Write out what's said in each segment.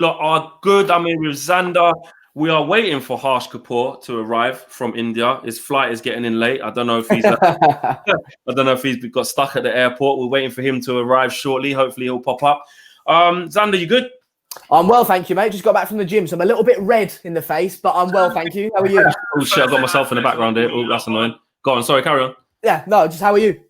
lot are good. I'm here with Xander. We are waiting for Harsh Kapoor to arrive from India. His flight is getting in late. I don't know if he's got stuck at the airport. We're waiting for him to arrive shortly. Hopefully he'll pop up. Xander, you good? I'm well, thank you, mate. Just got back from the gym, so I'm a little bit red in the face, but I'm well, thank you. How are you? Oh shit, I've got myself in the background here. Oh, that's annoying. Go on, sorry, carry on. Yeah, no, just how are you?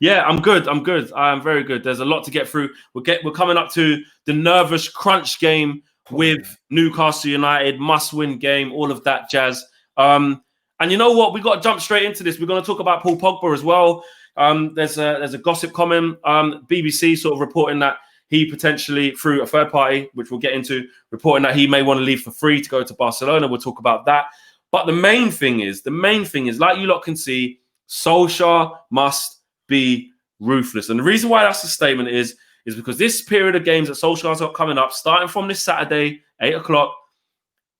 Yeah, I'm good. I am very good. There's a lot to get through. We're coming up to the nervous crunch game with Newcastle United, must-win game, all of that jazz. And you know what? We got to jump straight into this. We're going to talk about Paul Pogba as well. There's a gossip comment. BBC sort of reporting that he potentially, through a third party, which we'll get into, reporting that he may want to leave for free to go to Barcelona. We'll talk about that. But the main thing is, like you lot can see, Solskjaer must be ruthless. And the reason why that's the statement is because this period of games that Solskjaer's got coming up, starting from this Saturday, 8 o'clock,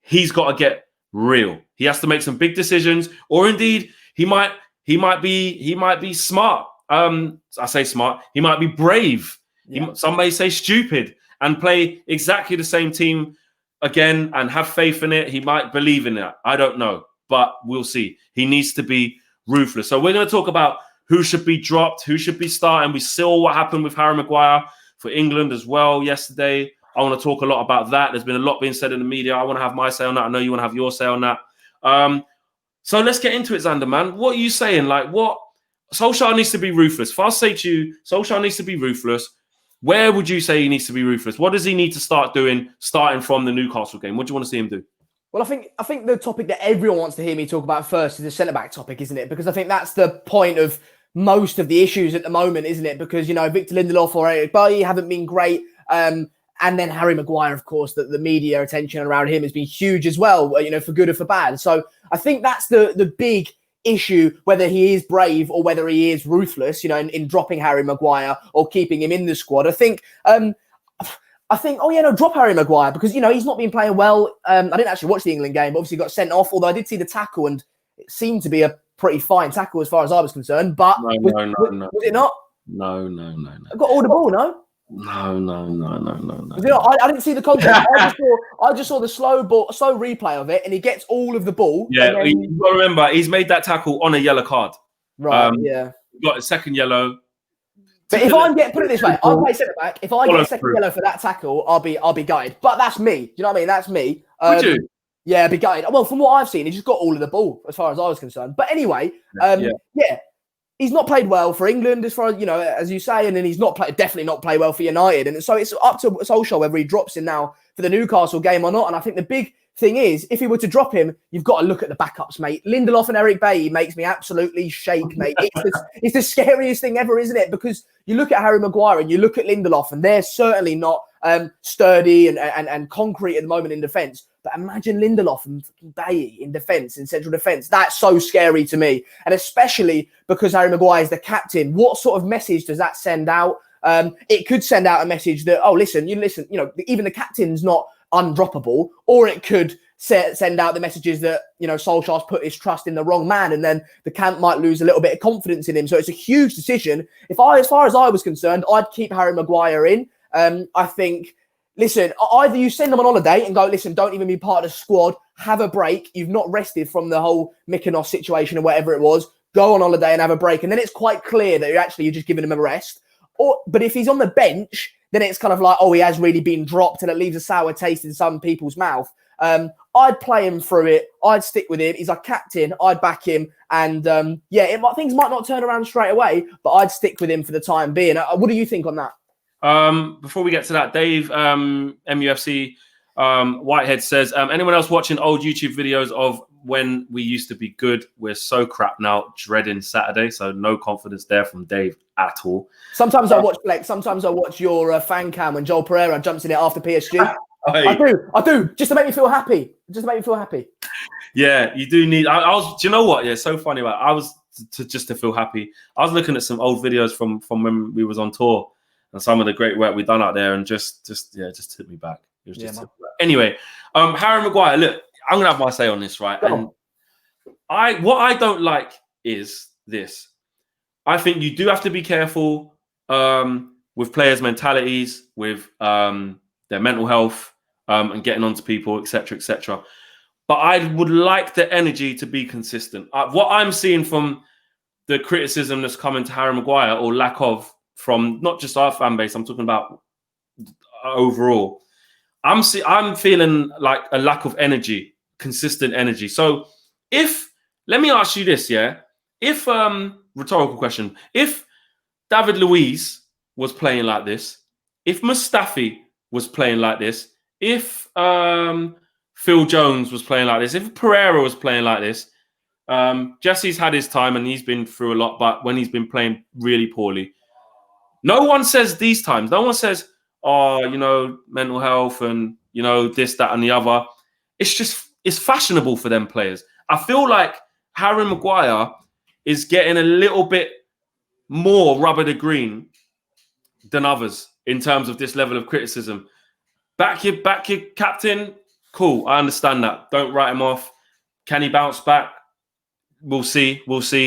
he's got to get real. He has to make some big decisions, or indeed he might be smart. I say smart. He might be brave. Yeah. Some may say stupid and play exactly the same team again and have faith in it. He might believe in it. I don't know, but we'll see. He needs to be ruthless. So we're going to talk about who should be dropped, who should be starting. We saw what happened with Harry Maguire for England as well yesterday. I want to talk a lot about that. There's been a lot being said in the media. I want to have my say on that. I know you want to have your say on that. So let's get into it, Xander, man. What are you saying? Like, what? Solskjaer needs to be ruthless. If I say to you, Solskjaer needs to be ruthless, where would you say he needs to be ruthless? What does he need to start doing starting from the Newcastle game? What do you want to see him do? Well, I think the topic that everyone wants to hear me talk about first is the centre-back topic, isn't it? Because I think that's the point of most of the issues at the moment, isn't it? Because, you know, Victor Lindelof or Eric Bailly haven't been great. And then Harry Maguire, of course, that the media attention around him has been huge as well, you know, for good or for bad. So I think that's the big issue, whether he is brave or whether he is ruthless, you know, in dropping Harry Maguire or keeping him in the squad. I think, drop Harry Maguire because, you know, he's not been playing well. I didn't actually watch the England game, but obviously got sent off, although I did see the tackle and it seemed to be a pretty fine tackle as far as I was concerned. But no. Was it not? No. I got all the ball, no? No. I didn't see the context. I just saw the slow replay of it, and he gets all of the ball. Yeah, you've got to remember, he's made that tackle on a yellow card. Right, yeah. Got a second yellow. But if put it this way, I'll play centre back. If I get a second yellow for that tackle, I'll be gutted. But that's me. Do you know what I mean? That's me. Would you? Yeah, be gutted. Well, from what I've seen, he just got all of the ball as far as I was concerned. But anyway, he's not played well for England, as far as, you know, as you say, and then he's definitely not played well for United. And so it's up to Solskjaer whether he drops him now for the Newcastle game or not. And I think the big thing is, if he were to drop him, you've got to look at the backups, mate. Lindelof and Eric Bailly makes me absolutely shake, mate. It's the scariest thing ever, isn't it? Because you look at Harry Maguire and you look at Lindelof, and they're certainly not sturdy and concrete at the moment in defence. But imagine Lindelof and Bailly in defence, in central defence. That's so scary to me. And especially because Harry Maguire is the captain. What sort of message does that send out? It could send out a message that, listen, you know, even the captain's not undroppable. Or it could send out the messages that, you know, Solskjaer's put his trust in the wrong man, and then the camp might lose a little bit of confidence in him. So it's a huge decision. As far as I was concerned, I'd keep Harry Maguire in. I think, listen, either you send them on holiday and go, listen, don't even be part of the squad, have a break. You've not rested from the whole Mykonos situation or whatever it was. Go on holiday and have a break. And then it's quite clear that you're just giving him a rest. But if he's on the bench, then it's kind of like, he has really been dropped, and it leaves a sour taste in some people's mouth. I'd play him through it. I'd stick with him. He's our captain. I'd back him. And things might not turn around straight away, but I'd stick with him for the time being. What do you think on that? Before we get to that, Dave, MUFC Whitehead says, anyone else watching old YouTube videos of when we used to be good? We're so crap now, dreading Saturday. So no confidence there from Dave at all. Sometimes I watch Flex. Sometimes I watch your fan cam when Joel Pereira jumps in it after PSG. I do, just to make me feel happy. Yeah, you do need. I was. Do you know what? Yeah, so funny. I was just to feel happy. I was looking at some old videos from when we was on tour, and some of the great work we've done out there, and just took me back. It was just anyway. Harry Maguire. Look, I'm gonna have my say on this, right? And what I don't like is this. I think you do have to be careful with players' mentalities, with their mental health. and getting onto people, etc., etc. But I would like the energy to be consistent. What I'm seeing from the criticism that's coming to Harry Maguire, or lack of, from not just our fan base, I'm talking about overall. I'm feeling like a lack of energy, consistent energy. So let me ask you this, yeah? If rhetorical question, if David Luiz was playing like this, if Mustafi was playing like this, if Phil Jones was playing like this, if Pereira was playing like this, Jesse's had his time and he's been through a lot, but when he's been playing really poorly, no one says these times, no one says, oh, mental health and, this, that, and the other. It's fashionable for them players. I feel like Harry Maguire is getting a little bit more rubber to green than others in terms of this level of criticism. Back your captain, cool. I understand that. Don't write him off. Can he bounce back? We'll see.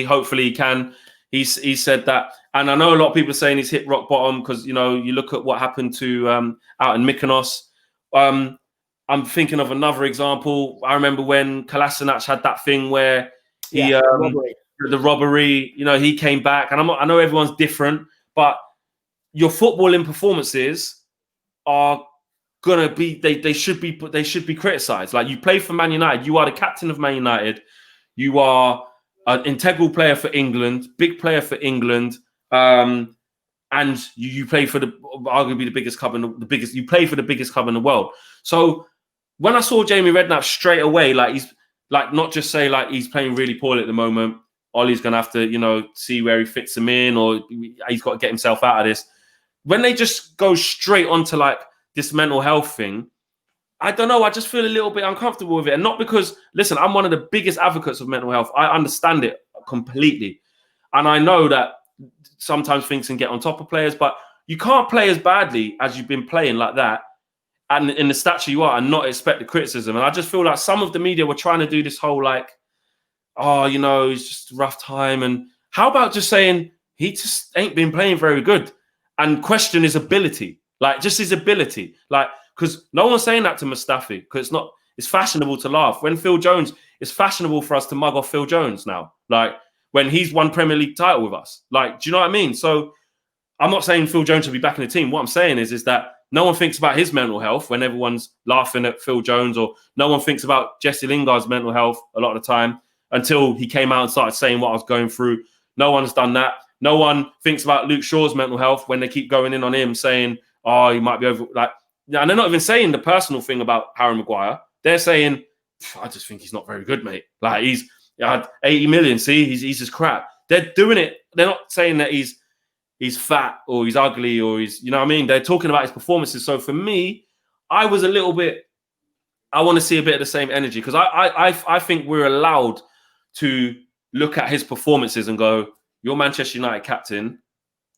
Hopefully he can. He said that. And I know a lot of people are saying he's hit rock bottom because, you look at what happened to out in Mykonos. I'm thinking of another example. I remember when Kolasinac had that thing where the robbery, he came back. And I know everyone's different, but your footballing performances are gonna be they should be criticized. Like, you play for Man United, you are the captain of Man United, you are an integral player for England, big player for England, and you play for arguably the biggest club you play for the biggest club in the world. So when I saw Jamie Redknapp straight away, he's not just say he's playing really poorly at the moment, Ollie's gonna have to see where he fits him in, or he's got to get himself out of this. When they just go straight onto this mental health thing, I don't know. I just feel a little bit uncomfortable with it. And not because, listen, I'm one of the biggest advocates of mental health. I understand it completely. And I know that sometimes things can get on top of players, but you can't play as badly as you've been playing like that and in the stature you are and not expect the criticism. And I just feel like some of the media were trying to do this whole it's just a rough time. And how about just saying he just ain't been playing very good and question his ability, just his ability, because no one's saying that to Mustafi because it's fashionable to laugh. When Phil Jones, it's fashionable for us to mug off Phil Jones now, when he's won Premier League title with us. Do you know what I mean? So I'm not saying Phil Jones should be back in the team. What I'm saying is that no one thinks about his mental health when everyone's laughing at Phil Jones, or no one thinks about Jesse Lingard's mental health a lot of the time until he came out and started saying what I was going through. No one's done that. No one thinks about Luke Shaw's mental health when they keep going in on him saying, oh, he might be over. And they're not even saying the personal thing about Harry Maguire. They're saying, I just think he's not very good, mate. He's had 80 million. See, he's just crap. They're doing it. They're not saying that he's fat or he's ugly or he's, you know what I mean? They're talking about his performances. So for me, I was a little bit, I want to see a bit of the same energy because I think we're allowed to look at his performances and go, you're Manchester United captain,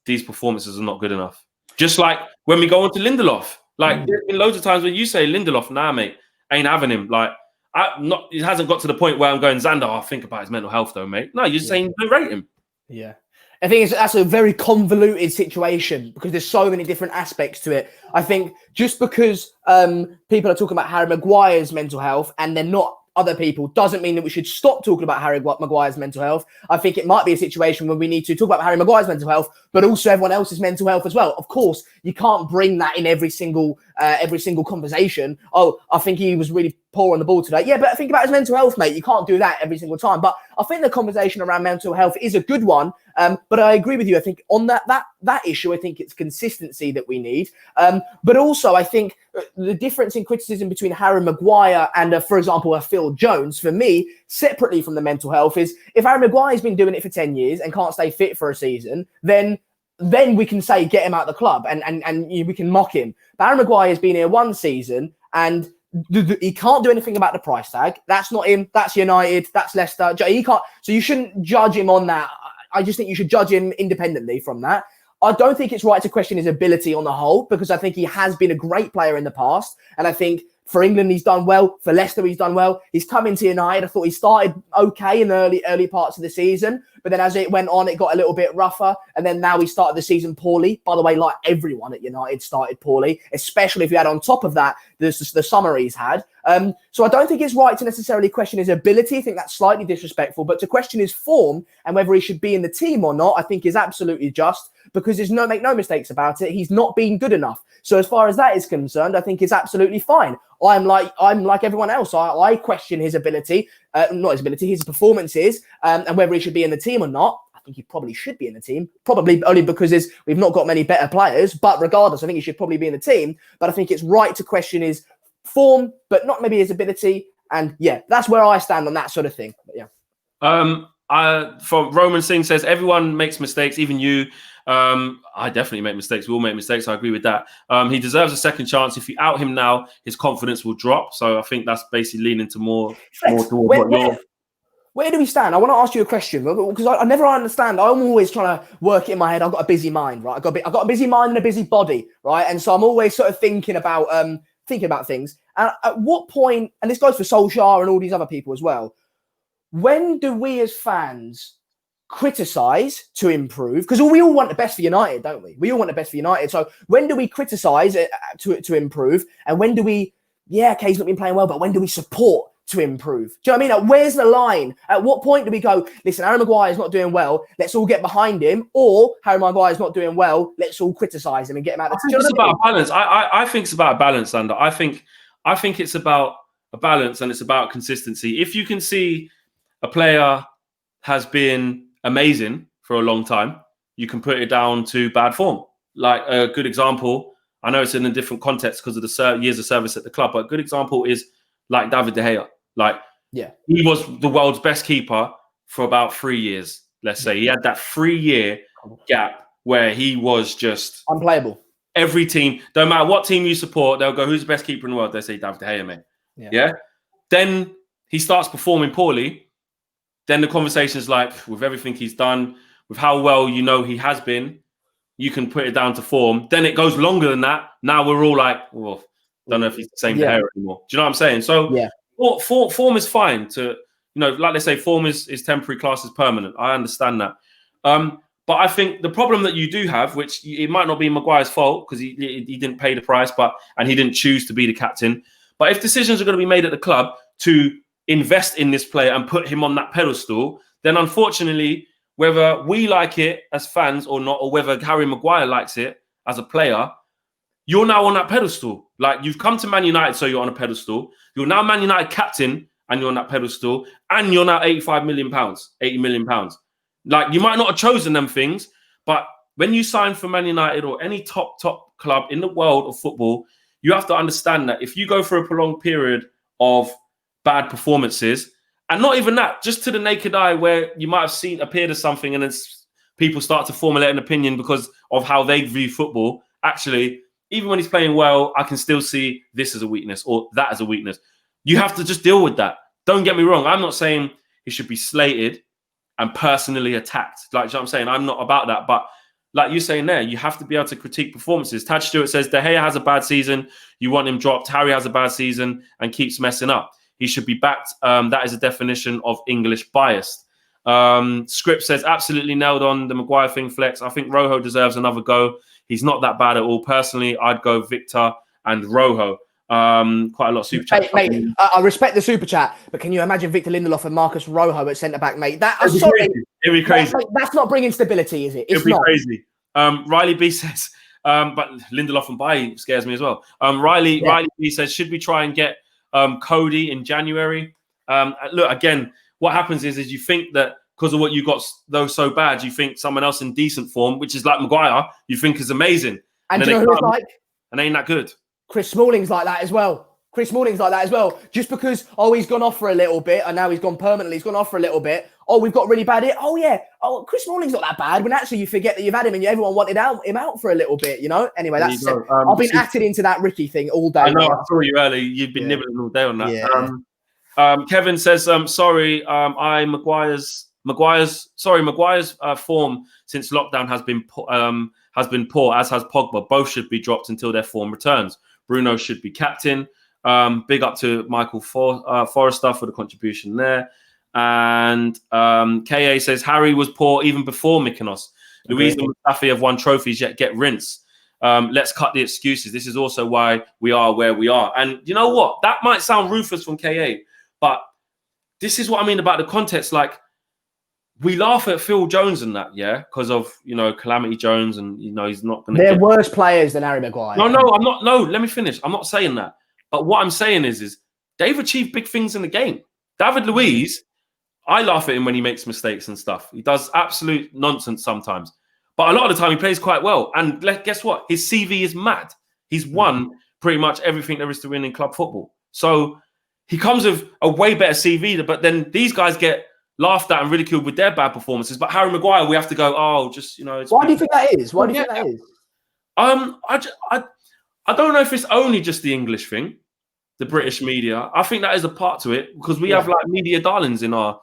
these performances are not good enough. Just like when we go on to Lindelof, there's been loads of times when you say Lindelof, nah, mate, ain't having him. It hasn't got to the point where I'm going, Xander, think about his mental health though, mate. No, you're saying don't rate him. Yeah. I think that's a very convoluted situation because there's so many different aspects to it. I think just because people are talking about Harry Maguire's mental health and they're not other people doesn't mean that we should stop talking about Harry Maguire's mental health. I think it might be a situation where we need to talk about Harry Maguire's mental health, but also everyone else's mental health as well. Of course, you can't bring that in every single conversation. Oh, I think he was really poor on the ball today. Yeah, but think about his mental health, mate. You can't do that every single time. But I think the conversation around mental health is a good one. But I agree with you. I think on that issue, I think it's consistency that we need. But also, I think the difference in criticism between Harry Maguire and, for example, a Phil Jones, for me, separately from the mental health, is if Harry Maguire's been doing it for 10 years and can't stay fit for a season, then we can say get him out of the club and we can mock him. But Harry Maguire's been here one season and he can't do anything about the price tag. That's not him. That's United. That's Leicester. He can't. So you shouldn't judge him on that. I just think you should judge him independently from that. I don't think it's right to question his ability on the whole because I think he has been a great player in the past. And I think for England, he's done well. For Leicester, he's done well. He's come into United. I thought he started okay in the early parts of the season. but then as it went on, it got a little bit rougher. And then now we started the season poorly. By the way, like everyone at United started poorly, especially if you had on top of that the summer he's had. So I don't think it's right to necessarily question his ability. I think that's slightly disrespectful, but to question his form and whether he should be in the team or not, I think is absolutely just, because make no mistakes about it, he's not been good enough. So as far as that is concerned, I think it's absolutely fine. I'm like everyone else. I question his ability, not his ability, his performances, and whether he should be in the team or not. I think he probably should be in the team, probably only because we've not got many better players. But regardless, I think he should probably be in the team. But I think it's right to question his form, but not maybe his ability. And yeah, that's where I stand on that sort of thing. But yeah. From Roman Singh says, everyone makes mistakes, even you. I definitely make mistakes. We all make mistakes. I agree with that. He deserves a second chance. If you out him now, his confidence will drop. So I think that's basically leaning to more towards where do we stand? I want to ask you a question because I never understand. I'm always trying to work it in my head. I've got a busy mind, right? I've got a busy mind and a busy body, right? And so I'm always sort of thinking about things. And at what point, and this goes for Solskjaer and all these other people as well, when do we as fans criticise to improve? Because we all want the best for United, don't we? We all want the best for United. So when do we criticise to improve? And when do we, okay, he's not been playing well, but when do we support to improve? Do you know what I mean? Like, where's the line? At what point do we go, listen, Harry Maguire is not doing well, let's all get behind him, or Harry Maguire is not doing well, let's all criticise him and get him out of the team? It's about a balance. I think it's about a balance, Sander. I think it's about a balance and it's about consistency. If you can see a player has been amazing for a long time, you can put it down to bad form. Like a good example, I know it's in a different context because of the years of service at the club, but a good example is like David De Gea. He was the world's best keeper for about 3 years, let's say. He had that 3-year gap where he was just unplayable. Every team, no matter what team you support, they'll go, who's the best keeper in the world? They say David De Gea, mate. Yeah. Then he starts performing poorly. Then the conversation is like, with everything he's done, with how well he has been, you can put it down to form. Then it goes longer than that. Now we're all like, well, don't know if he's the same player anymore. Do you know what I'm saying? So form is fine to, like they say, form is temporary, class is permanent. I understand that. But I think the problem that you do have, which it might not be Maguire's fault because he didn't pay the price, and he didn't choose to be the captain. But if decisions are going to be made at the club to invest in this player and put him on that pedestal, then unfortunately, whether we like it as fans or not, or whether Harry Maguire likes it as a player, you're now on that pedestal. Like, you've come to Man United, so you're on a pedestal. You're now Man United captain and you're on that pedestal, and you're now £80 million. Like, you might not have chosen them things, but when you sign for Man United or any top club in the world of football, you have to understand that if you go for a prolonged period of bad performances, and not even that, just to the naked eye where you might have appeared as something and then people start to formulate an opinion because of how they view football. Actually, even when he's playing well, I can still see this as a weakness or that as a weakness. You have to just deal with that. Don't get me wrong. I'm not saying he should be slated and personally attacked. Like, you know what I'm saying? I'm not about that. But like you're saying there, you have to be able to critique performances. Taj Stewart says, De Gea has a bad season. You want him dropped. Harry has a bad season and keeps messing up. He should be backed. That is a definition of English biased. Script says, absolutely nailed on the Maguire thing, Flex. I think Rojo deserves another go. He's not that bad at all. Personally, I'd go Victor and Rojo. Quite a lot of super chat. Mate, I respect the super chat, but can you imagine Victor Lindelof and Marcus Rojo at centre back, mate? It'd be crazy. That's not bringing stability, is it? It'd be crazy. Riley B says, but Lindelof and Bailly scares me as well. Riley B says, should we try and get Cody in January? Look, again, what happens is you think that because of what you got though so bad, you think someone else in decent form, which is like Maguire, you think is amazing. And do you know who it's like? And ain't that good. Chris Smalling's like that as well. Just because, he's gone off for a little bit and now he's gone permanently. He's gone off for a little bit. We've got really bad here. Chris Smalling's not that bad. When actually you forget that you've had him and everyone wanted him out for a little bit, Anyway, that's it. I've been acting into that Ricky thing all day. I know, I saw you early. You've been nibbling all day on that. Yeah. Kevin says, sorry, Maguire's form since lockdown has been poor, as has Pogba. Both should be dropped until their form returns. Bruno should be captain. Big up to Michael Forrester for the contribution there. And KA says Harry was poor even before Mykonos. Okay. Louise and Mustafi have won trophies yet get rinsed. Let's cut the excuses. This is also why we are where we are. And you know what? That might sound ruthless from KA, but this is what I mean about the context. Like, we laugh at Phil Jones and that, yeah, because of, you know, Calamity Jones, and, you know, he's not going to They're worse players than Harry Maguire. No, I'm not. No, let me finish. I'm not saying that. But what I'm saying is they've achieved big things in the game. David Luiz, I laugh at him when he makes mistakes and stuff. He does absolute nonsense sometimes. But a lot of the time he plays quite well. And guess what? His CV is mad. He's won pretty much everything there is to win in club football. So he comes with a way better CV. But then these guys get laughed at and ridiculed with their bad performances. But Harry Maguire, we have to go, oh, just, you know. Why do you think that is? Why do you think that is? I don't know if it's only just the English thing, the British media. I think that is a part to it, because we have like media darlings in our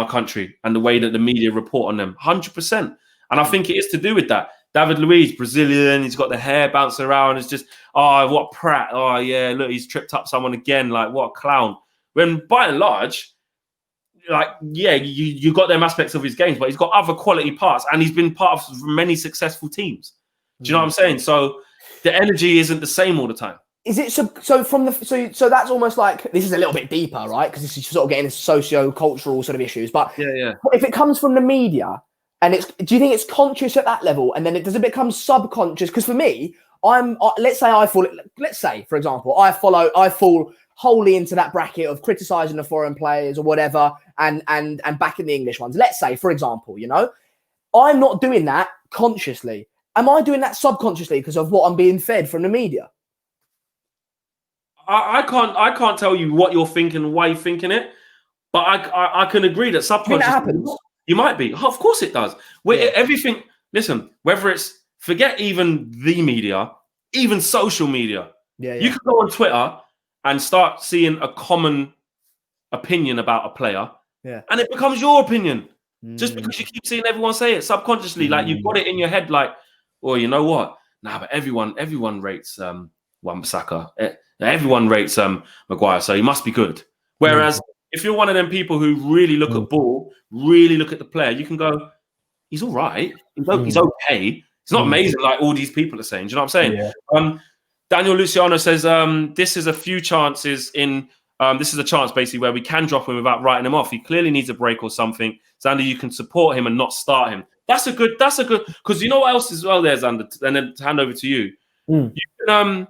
country, and the way that the media report on them, 100%. And I think it is to do with that. David Luiz, Brazilian, he's got the hair bouncing around. It's just, oh, what prat. Oh, yeah, look, he's tripped up someone again. Like, what a clown. When by and large, like, yeah, you got them aspects of his games, but he's got other quality parts, and he's been part of many successful teams. Do you know what I'm saying? So the energy isn't the same all the time. Is it so that's almost like, this is a little bit deeper, right? Because this is sort of getting into socio-cultural sort of issues. But if it comes from the media, and do you think it's conscious at that level, and then does it become subconscious? Because for me, let's say, for example, I fall wholly into that bracket of criticizing the foreign players or whatever, and backing the English ones. Let's say, for example, you know, I'm not doing that consciously. Am I doing that subconsciously because of what I'm being fed from the media? I can't tell you what you're thinking, why you're thinking it, but I can agree that subconsciously that happens. You might be. Of course it does. Everything. Listen, whether it's, forget even the media, even social media. You can go on Twitter and start seeing a common opinion about a player, and it becomes your opinion just because you keep seeing everyone say it subconsciously. Like, you've got it in your head, like, oh, you know what? Nah, but everyone rates Wan-Bissaka. Everyone rates Maguire, so he must be good. Whereas if you're one of them people who really look at ball, really look at the player, you can go, he's all right. He's okay. It's not amazing like all these people are saying. Do you know what I'm saying? Yeah. Daniel Luciano says, this is a chance basically where we can drop him without writing him off. He clearly needs a break or something. Xander, you can support him and not start him. That's a good, because you know what else as well there, Xander, and then to hand over to you. You can,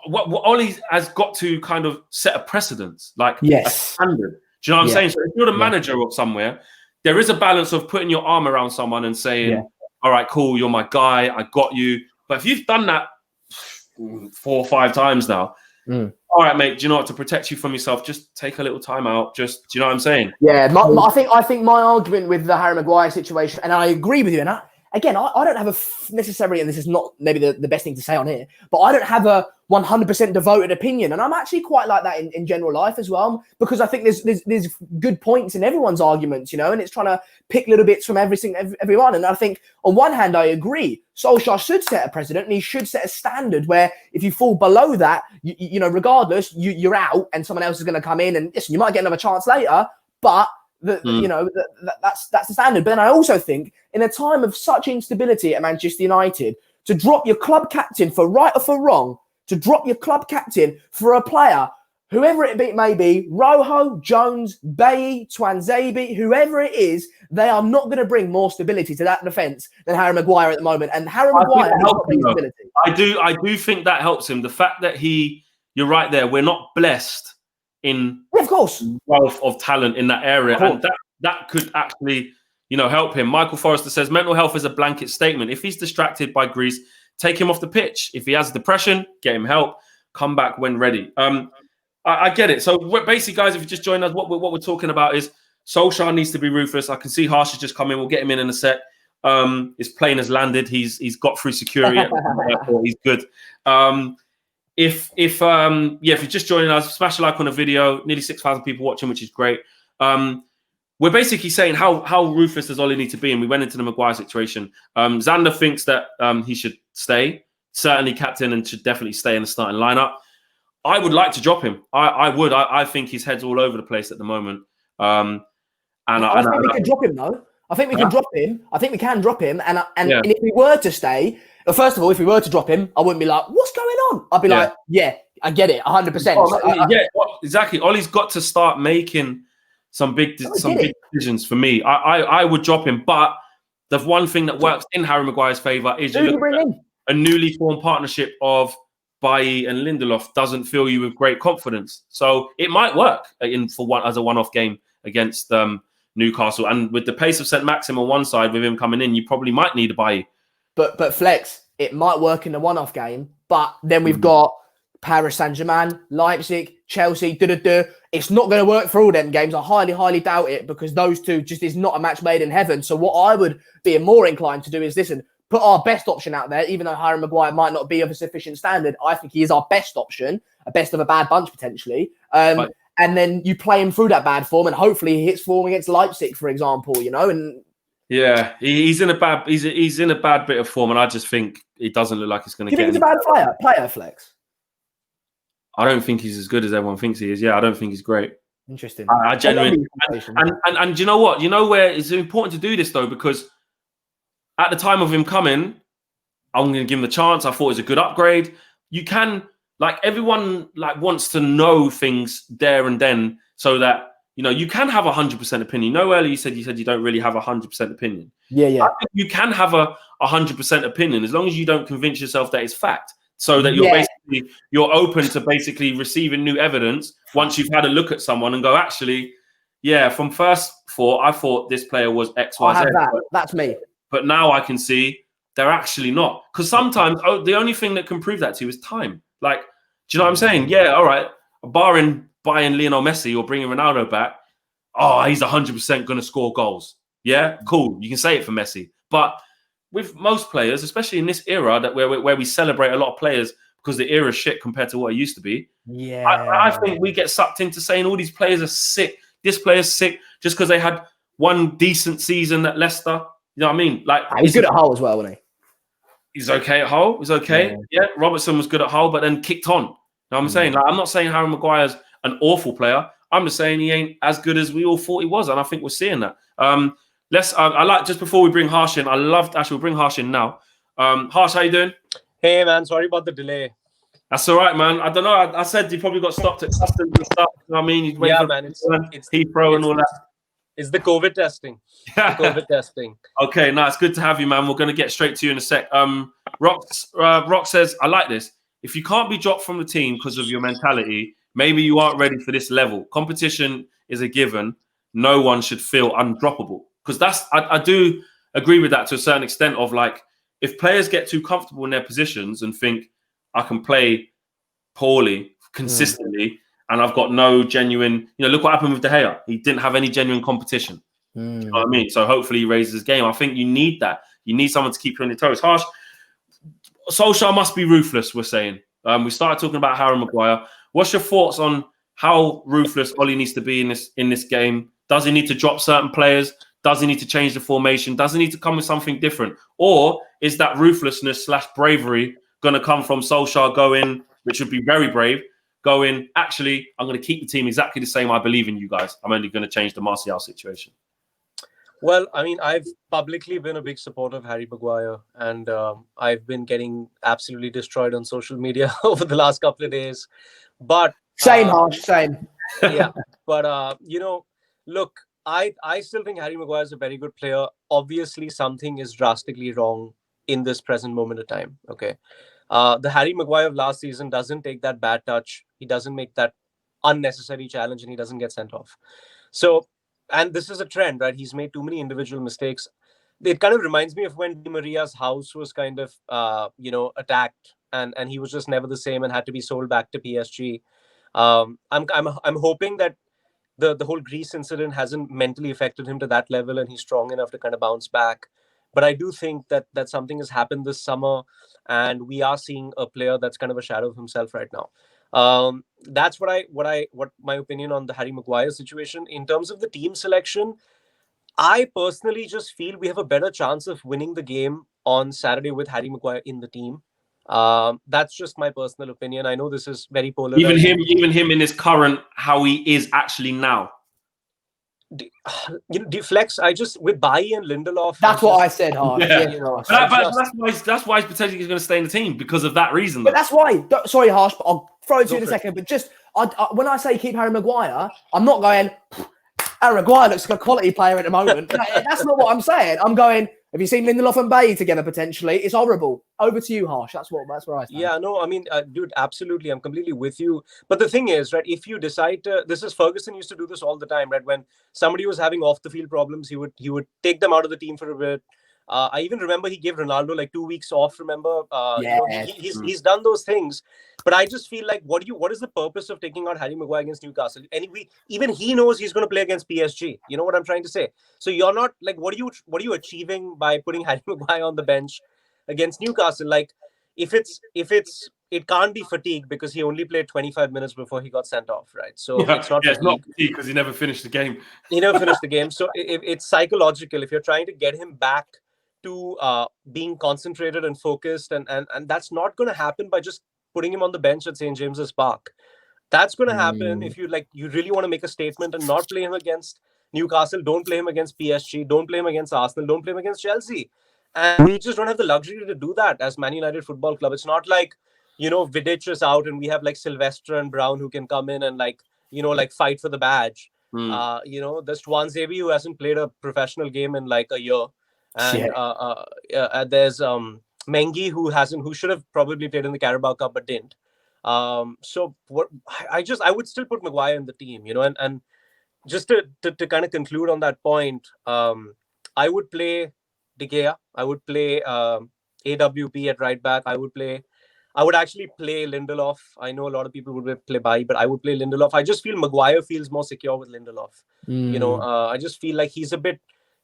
what Ollie has got to kind of set a precedence, like a standard. Do you know what I'm saying? So if you're the manager of somewhere, there is a balance of putting your arm around someone and saying, all right, cool, you're my guy, I got you. But if you've done that 4 or 5 times now, all right, mate, do you know what? To protect you from yourself, just take a little time out. Just, do you know what I'm saying? Yeah, I think my argument with the Harry Maguire situation, and I agree with you, and I don't have necessarily, and this is not maybe the best thing to say on here, but I don't have a 100% devoted opinion, and I'm actually quite like that in general life as well, because I think there's good points in everyone's arguments, you know, and it's trying to pick little bits from everyone. And I think on one hand, I agree, Solskjaer should set a precedent, and he should set a standard where if you fall below that, you know, regardless, you're out, and someone else is going to come in, and listen, you might get another chance later, but you know, that's the standard. But then I also think in a time of such instability at Manchester United, to drop your club captain for right or for wrong, to drop your club captain for a player, whoever it may be, Rojo, Jones, Bailly, Twanzebe, whoever it is, they are not going to bring more stability to that defence than Harry Maguire at the moment. And Harry Maguire has got stability. I do think that helps him. The fact that you're right there, we're not blessed in of course wealth of talent in that area, and that could actually, you know, help him. Michael Forrester says mental health is a blanket statement. If he's distracted by Greece, take him off the pitch. If he has depression, get him help. Come back when ready. I get it. So basically, guys, if you just joined us, what we're talking about is Solskjaer needs to be ruthless. I can see Harsh has just come in. We'll get him in a sec. His plane has landed. He's got through security at the airport. He's good. If you're just joining us, smash a like on the video. Nearly 6,000 people watching, which is great. We're basically saying how ruthless does Ollie need to be, and we went into the Maguire situation. Xander thinks that he should stay, certainly captain, and should definitely stay in the starting lineup. I would like to drop him. I would. I think his head's all over the place at the moment. I think we can drop him though. I think we can drop him. I think we can drop him. And if we were to stay, well, first of all, if we were to drop him, I wouldn't be like, what's going on? I'd be like, yeah, I get it, 100%. Exactly. Ollie's got to start making some big decisions for me. I would drop him, but the one thing that works in Harry Maguire's favour is you look at a newly formed partnership of Bailly and Lindelof doesn't fill you with great confidence. So it might work as a one-off game against Newcastle. And with the pace of St. Maxim on one side, with him coming in, you probably might need a Bailly. But Flex, it might work in the one-off game. But then we've got Paris Saint-Germain, Leipzig, Chelsea, It's not going to work for all them games. I highly, highly doubt it, because those two just is not a match made in heaven. So what I would be more inclined to do is, listen, put our best option out there, even though Harry Maguire might not be of a sufficient standard. I think he is our best option, a best of a bad bunch potentially. And then you play him through that bad form, and hopefully he hits form against Leipzig, for example. And yeah, he's in a bad bit of form, and I just think it doesn't look like it's going to. Do you think he's a bad player, Flex? I don't think he's as good as everyone thinks he is. Yeah, I don't think he's great. Interesting. I genuinely and you know what? You know where it's important to do this though, because at the time of him coming, I'm going to give him the chance. I thought it was a good upgrade. You can, like, everyone wants to know things there and then, so that you can have 100% opinion. Earlier you said you don't really have 100% opinion. Yeah. I think you can have a 100% opinion as long as you don't convince yourself that it's fact. So that you're open to basically receiving new evidence once you've had a look at someone and go, actually, yeah, from first thought, I thought this player was X, Y, Z. That's me. But now I can see they're actually not. Because sometimes the only thing that can prove that to you is time. Like, do you know what I'm saying? Yeah, all right. Barring buying Lionel Messi or bringing Ronaldo back, he's 100% going to score goals. Yeah, cool. You can say it for Messi. But with most players, especially in this era where we celebrate a lot of players because the era is shit compared to what it used to be. Yeah, I think we get sucked into saying all these players are sick. This player's sick just because they had one decent season at Leicester. You know what I mean? Like, he's good at Hull as well, wasn't he? He's okay at Hull. He's okay. Yeah, Robertson was good at Hull, but then kicked on. You know what I'm saying? Like, I'm not saying Harry Maguire's an awful player. I'm just saying he ain't as good as we all thought he was, and I think we're seeing that. I like, just before we bring Harsh in, we'll bring Harsh in now. Harsh, how you doing? Hey man, sorry about the delay. That's all right, man. I don't know. I said you probably got stopped at customs and stuff. You know what I mean? It's Heathrow and all that. It's the COVID testing. Okay, no, it's good to have you, man. We're going to get straight to you in a sec. Rock says, I like this. If you can't be dropped from the team because of your mentality, maybe you aren't ready for this level. Competition is a given. No one should feel undroppable. Because I do agree with that to a certain extent of, like, if players get too comfortable in their positions and think I can play poorly consistently and I've got no genuine, look what happened with De Gea. He didn't have any genuine competition. You know what I mean? So hopefully he raises his game. I think you need that. You need someone to keep you on your toes. Harsh, Solskjaer must be ruthless, we're saying. We started talking about Harry Maguire. What's your thoughts on how ruthless Ollie needs to be in this game? Does he need to drop certain players? Does he need to change the formation? Does he need to come with something different? Or is that ruthlessness / bravery going to come from Solskjaer going, which would be very brave, going, actually, I'm going to keep the team exactly the same. I believe in you guys. I'm only going to change the Martial situation. Well, I mean, I've publicly been a big supporter of Harry Maguire, and I've been getting absolutely destroyed on social media over the last couple of days. But same, Harsh, same. Yeah, but look, I still think Harry Maguire is a very good player. Obviously, something is drastically wrong in this present moment of time. Okay, the Harry Maguire of last season doesn't take that bad touch. He doesn't make that unnecessary challenge, and he doesn't get sent off. So, and this is a trend, right? He's made too many individual mistakes. It kind of reminds me of when Di Maria's house was kind of, attacked, and he was just never the same and had to be sold back to PSG. I'm hoping that the whole Greece incident hasn't mentally affected him to that level, and he's strong enough to kind of bounce back. But I do think that something has happened this summer, and we are seeing a player that's kind of a shadow of himself right now. That's what my opinion on the Harry Maguire situation. In terms of the team selection, I personally just feel we have a better chance of winning the game on Saturday with Harry Maguire in the team. That's just my personal opinion. I know this is very polarized. Even him in his current, how he is actually now. Flex. With Bailly and Lindelof. That's what I said, Harsh. Yeah. You know, that's why he's potentially going to stay in the team because of that reason. Though. But that's why. Sorry, Harsh, but I'll throw it to you in a second. But just when I say keep Harry Maguire, I'm not going. Harry Maguire looks like a quality player at the moment. That's not what I'm saying. I'm going. Have you seen Lindelof and Bailly together potentially? It's horrible. Over to you, Harsh. That's where I stand. Yeah, no, I mean, dude, absolutely. I'm completely with you. But the thing is, right, if you decide to, Ferguson used to do this all the time, right? When somebody was having off the field problems, he would take them out of the team for a bit. I even remember he gave Ronaldo like 2 weeks off. Remember, he's done those things. But I just feel like, what is the purpose of taking out Harry Maguire against Newcastle? Anyway, even he knows he's going to play against PSG. You know what I'm trying to say? So you're not like, what are you achieving by putting Harry Maguire on the bench against Newcastle? Like, it can't be fatigue because he only played 25 minutes before he got sent off, right? So it's not fatigue because he never finished the game. He never finished the game. So it's psychological. If you're trying to get him back to being concentrated and focused, and that's not going to happen by just putting him on the bench at St. James's Park. That's going to happen if you really want to make a statement and not play him against Newcastle. Don't play him against PSG. Don't play him against Arsenal. Don't play him against Chelsea. And we just don't have the luxury to do that as Man United Football Club. It's not like, Vidic is out and we have like Sylvester and Brown who can come in and fight for the badge. There's Tuanzebe who hasn't played a professional game in like a year. And there's Mengi who should have probably played in the Carabao Cup but didn't. I would still put Maguire in the team, and just to kind of conclude on that point, I would play De Gea. I would play AWP at right back. I would actually play Lindelof. I know a lot of people would play Bailly, but I would play Lindelof. I just feel Maguire feels more secure with Lindelof. I just feel like he's a bit.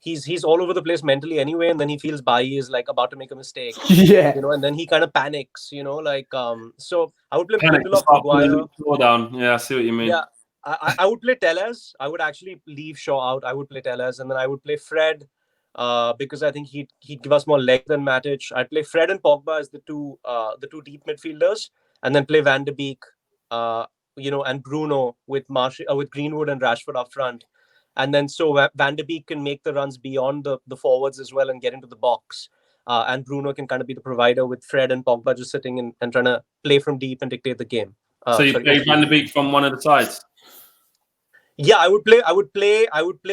He's all over the place mentally anyway, and then he feels Bailly is like about to make a mistake. And then he kind of panics, so I would play Lindelof, Maguire. Down. Yeah, I see what you mean. Yeah, I would play Telles. I would actually leave Shaw out. I would play Telles, and then I would play Fred, because I think he'd give us more leg than Matic. I'd play Fred and Pogba as the two deep midfielders, and then play Van De Beek, and Bruno with with Greenwood and Rashford up front. And then so Van De Beek can make the runs beyond the forwards as well and get into the box. And Bruno can kind of be the provider with Fred and Pogba just sitting and trying to play from deep and dictate the game. So you play Van De Beek from one of the sides? Yeah, I would play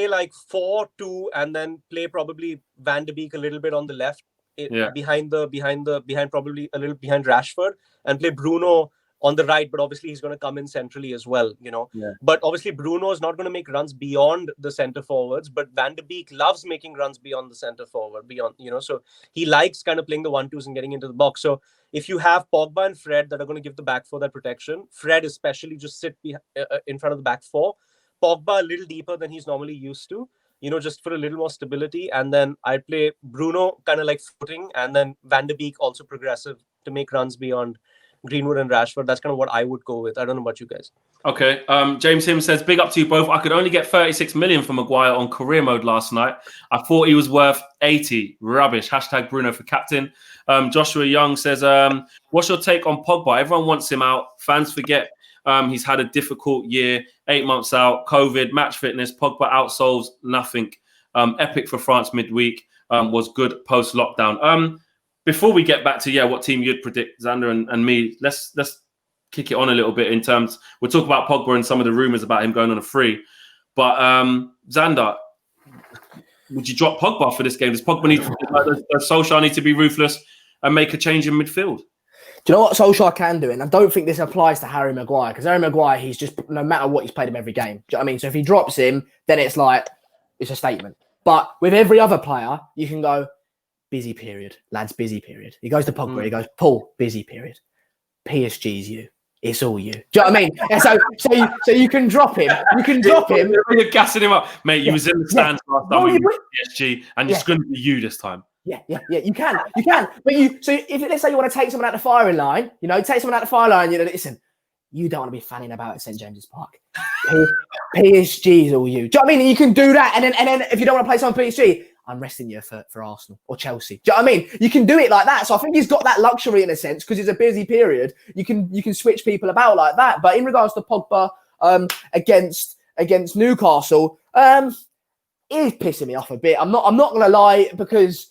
like 4-2 and then play probably Van De Beek a little bit on the left, behind probably a little behind Rashford, and play Bruno on the right, but obviously he's going to come in centrally as well, But obviously Bruno is not going to make runs beyond the centre forwards, but Van De Beek loves making runs beyond the centre forward, so he likes kind of playing the 1-2s and getting into the box. So if you have Pogba and Fred that are going to give the back four that protection, Fred especially just sit in front of the back four, Pogba a little deeper than he's normally used to, just for a little more stability. And then I'd play Bruno kind of like footing, and then Van De Beek also progressive to make runs beyond Greenwood and Rashford. That's kind of what I would go with. I don't know about you guys. Okay. James Him says, big up to you both. I could only get 36 million for Maguire on career mode last night. I thought he was worth 80. Rubbish. # Bruno for captain. Joshua Young says, what's your take on Pogba? Everyone wants him out. Fans forget he's had a difficult year. 8 months out. COVID, match fitness. Pogba outsolves nothing. Epic for France midweek. Was good post-lockdown. Before we get back to what team you'd predict, Xander and me, let's kick it on a little bit in terms. We'll talk about Pogba and some of the rumours about him going on a free. But Xander, would you drop Pogba for this game? Does Solskjaer need to be ruthless and make a change in midfield? Do you know what Solskjaer can do? And I don't think this applies to Harry Maguire, because Harry Maguire, he's just, no matter what, he's played him every game. Do you know what I mean? So if he drops him, then it's a statement. But with every other player, you can go, busy period, lads, busy period. He goes to Pogba, he goes, Paul, busy period. PSG's you. It's all you. Do you know what I mean? And so you can drop him. You can drop him. You're gassing him up. Mate, you was in the stands last time with PSG, and it's going to be you this time. Yeah. You can. But if let's say you want to take someone out the firing line, listen, you don't want to be fanning about at St. James's Park. PSG's all you. Do you know what I mean? You can do that, and then if you don't want to play someone PSG, I'm resting you for Arsenal or Chelsea. Do you know what I mean? You can do it like that. So I think he's got that luxury in a sense because it's a busy period. You can switch people about like that. But in regards to Pogba against Newcastle, it is pissing me off a bit. I'm not going to lie because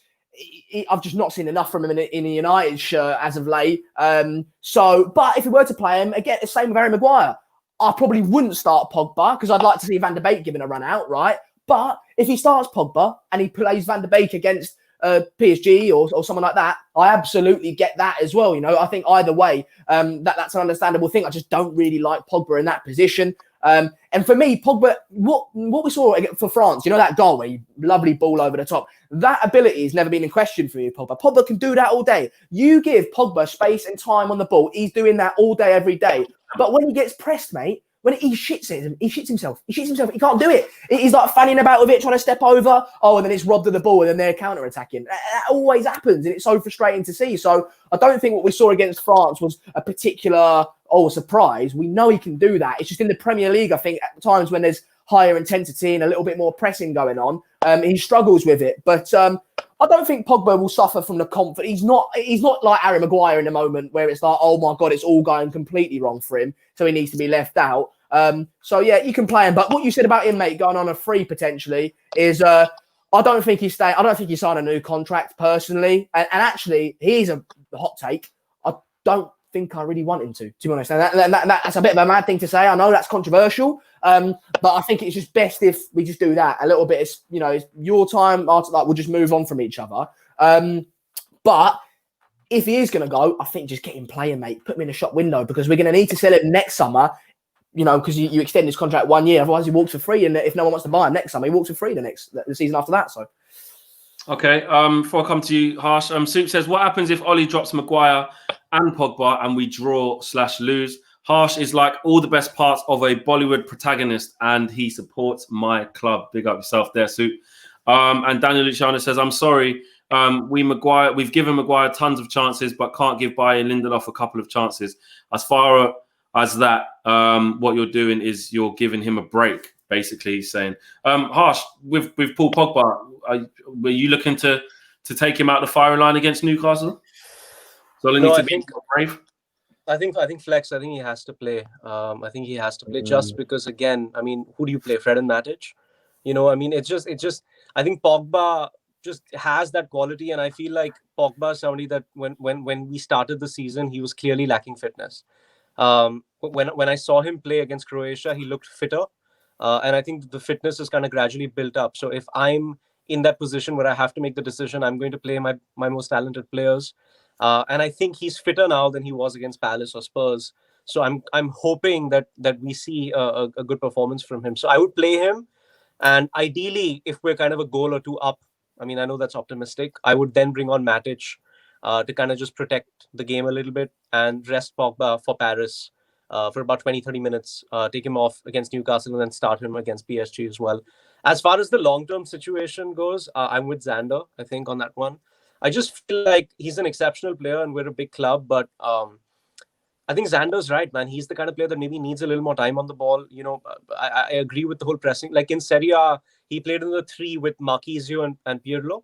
I've just not seen enough from him in a United shirt as of late. But if we were to play him again, the same with Harry Maguire, I probably wouldn't start Pogba because I'd like to see Van De Beek given a run out, right? But if he starts Pogba and he plays Van De Beek against PSG or someone like that, I absolutely get that as well. You know, I think either way, that's an understandable thing. I just don't really like Pogba in that position. And for me, Pogba, what we saw for France, you know, that goal where he lovely ball over the top, that ability has never been in question for you, Pogba. Pogba can do that all day. You give Pogba space and time on the ball, he's doing that all day, every day. But when he gets pressed, mate, when he shits himself. He can't do it. He's like fanning about with it, trying to step over. Oh, and then it's robbed of the ball, and then they're counter-attacking. That always happens, and it's so frustrating to see. So I don't think what we saw against France was a particular surprise. We know he can do that. It's just in the Premier League, I think, at times when there's higher intensity and a little bit more pressing going on, he struggles with it. But I don't think Pogba will suffer from the confidence. He's not like Harry Maguire in the moment where it's like, oh my God, it's all going completely wrong for him, so he needs to be left out. So yeah, you can play him. But what you said about him, mate, going on a free potentially is I don't think he's staying. I don't think he signed a new contract personally. And actually, he's a hot take. I don't think I really want him to be honest. And that's a bit of a mad thing to say. I know that's controversial. But I think it's just best if we just do that a little bit. It's, you know, it's your time. After that, we'll just move on from each other. But if he is going to go, I think just get him playing, mate. Put him in the shop window because we're going to need to sell him next summer. You know, because you extend his contract 1 year. Otherwise, he walks for free. And if no one wants to buy him next summer, he walks for free the season after that. So. Okay, before I come to you, Harsh, Soup says, what happens if Ollie drops Maguire and Pogba and we draw/lose? Harsh is like all the best parts of a Bollywood protagonist and he supports my club. Big up yourself there, Soup. And Daniel Luciano says, I'm sorry, we've given Maguire tons of chances but can't give Bayer Lindelof a couple of chances. As far as that, what you're doing is you're giving him a break, basically, he's saying. Harsh, with Paul Pogba, were you looking to take him out the firing line against Newcastle? So I think Flex. I think he has to play. I think he has to play just because, again, I mean, who do you play? Fred and Matic? You know, I mean, it's just. I think Pogba just has that quality, and I feel like Pogba is somebody that when we started the season, he was clearly lacking fitness. When I saw him play against Croatia, he looked fitter, and I think the fitness is kind of gradually built up. So if I'm in that position where I have to make the decision, I'm going to play my most talented players. And I think he's fitter now than he was against Palace or Spurs. So I'm hoping that we see a good performance from him. So I would play him. And ideally, if we're kind of a goal or two up, I mean, I know that's optimistic, I would then bring on Matic to kind of just protect the game a little bit and rest Pogba for Paris for about 20-30 minutes, take him off against Newcastle and then start him against PSG as well. As far as the long-term situation goes, I'm with Xander, I think, on that one. I just feel like he's an exceptional player and we're a big club, but I think Xander's right, man. He's the kind of player that maybe needs a little more time on the ball. You know, I agree with the whole pressing. Like in Serie A, he played in the 3 with Marchisio and Pirlo,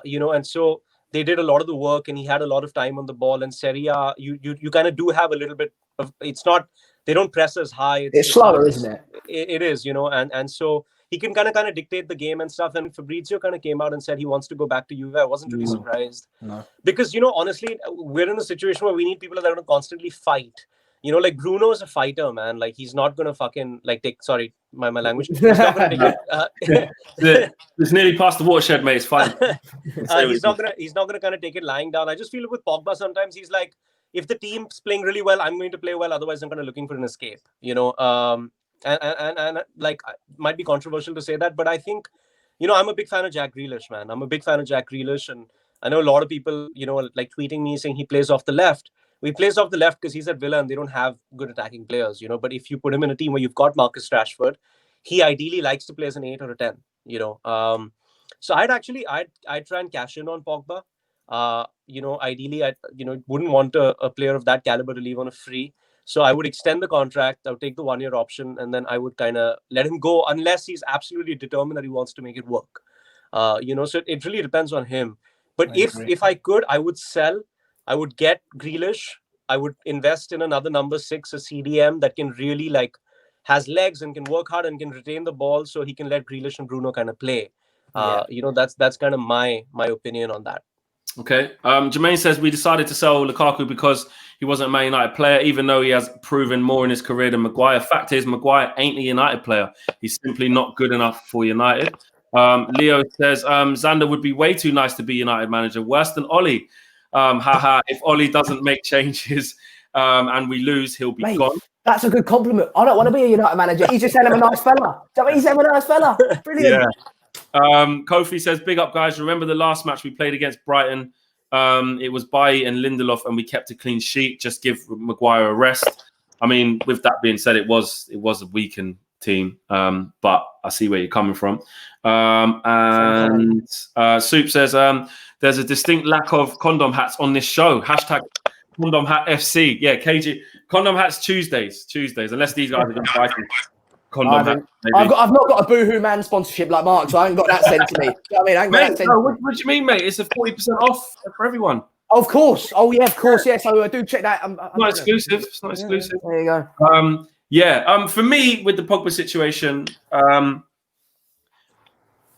you know, and so they did a lot of the work and he had a lot of time on the ball. And Serie A, you kind of do have a little bit of, it's not, they don't press as high. It's slower, isn't it? It is, you know, and so he can kind of dictate the game and stuff. And Fabrizio kind of came out and said he wants to go back to Juve. I wasn't really surprised. No. Because, you know, honestly, we're in a situation where we need people that are going to constantly fight. You know, like Bruno is a fighter, man. Like he's not going to fucking like take, sorry, my language. He's not going to take it. It's nearly past the watershed, mate. It's fine. He's not gonna kind of take it lying down. I just feel with Pogba sometimes he's like, if the team's playing really well, I'm going to play well. Otherwise, I'm kind of looking for an escape. You know, and like, it might be controversial to say that, but I think, you know, I'm a big fan of Jack Grealish, man. I'm a big fan of Jack Grealish, and I know a lot of people, you know, like tweeting me saying he plays off the left. He plays off the left because he's at Villa and they don't have good attacking players, you know. But if you put him in a team where you've got Marcus Rashford, he ideally likes to play as an 8 or a 10, you know. So I'd try and cash in on Pogba. You know, ideally, I wouldn't want a player of that caliber to leave on a free. So I would extend the contract. I would take the 1-year option, and then I would kind of let him go unless he's absolutely determined that he wants to make it work. So it really depends on him. But if I could, I would sell. I would get Grealish. I would invest in another number 6, a CDM that can really has legs and can work hard and can retain the ball, so he can let Grealish and Bruno kind of play. That's kind of my opinion on that. Okay. Jermaine says we decided to sell Lukaku because he wasn't a Man United player, even though he has proven more in his career than Maguire. Fact is, Maguire ain't a United player. He's simply not good enough for United. Leo says Xander would be way too nice to be United manager, worse than Ollie. If Ollie doesn't make changes and we lose, he'll be gone. That's a good compliment. I don't want to be a United manager. He's just saying I'm a nice fella. He's a nice fella. Brilliant. Yeah. Kofi says, big up, guys. Remember the last match we played against Brighton? It was Bailly and Lindelof, and we kept a clean sheet. Just give Maguire a rest. I mean, with that being said, it was a weakened team, but I see where you're coming from. And Soup says, there's a distinct lack of condom hats on this show. Hashtag condom hat FC. Yeah, KG. Condom hats Tuesdays, unless these guys are going to buy some condom hats. I've not got a Boohoo Man sponsorship like Mark, so I haven't got that sent to me. You know what I mean? What do you mean, mate? It's a 40% off for everyone. Of course. Oh, yeah, of course. Yeah, so I do check that. Not exclusive. It's not exclusive. There you go. For me, with the Pogba situation, I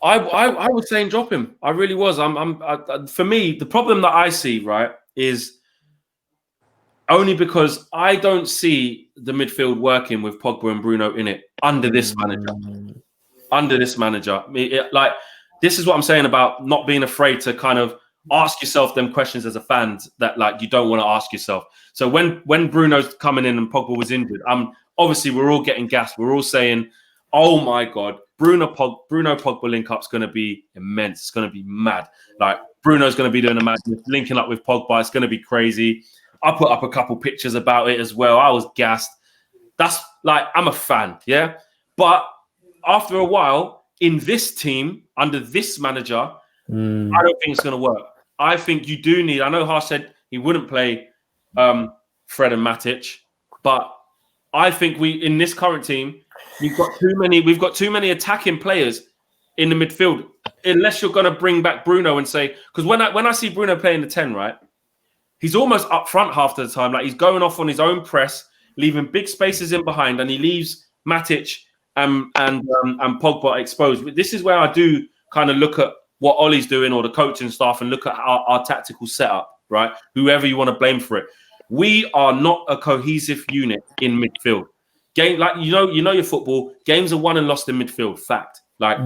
was saying drop him. I really was. For me, the problem that I see, right, is only because I don't see the midfield working with Pogba and Bruno in it under this manager. This is what I'm saying about not being afraid to kind of ask yourself them questions as a fan that you don't want to ask yourself. So when Bruno's coming in and Pogba was injured, obviously we're all getting gassed. We're all saying, oh my God, Bruno Pogba link up's going to be immense. It's going to be mad. Like Bruno's going to be doing a madness, linking up with Pogba. It's going to be crazy. I put up a couple pictures about it as well. I was gassed. That's I'm a fan, yeah? But after a while, in this team, under this manager, I don't think it's going to work. I think you do need, I know Harsh said he wouldn't play Fred and Matic, but I think in this current team, we've got too many attacking players in the midfield, unless you're going to bring back Bruno and say, because when I see Bruno playing the 10, right, he's almost up front half the time. Like he's going off on his own press, leaving big spaces in behind, and he leaves Matic and Pogba exposed. This is where I do kind of look at what Ollie's doing or the coaching staff and look at our tactical setup, right? Whoever you want to blame for it. We are not a cohesive unit in midfield. Game, you know your football, games are won and lost in midfield, fact. Like if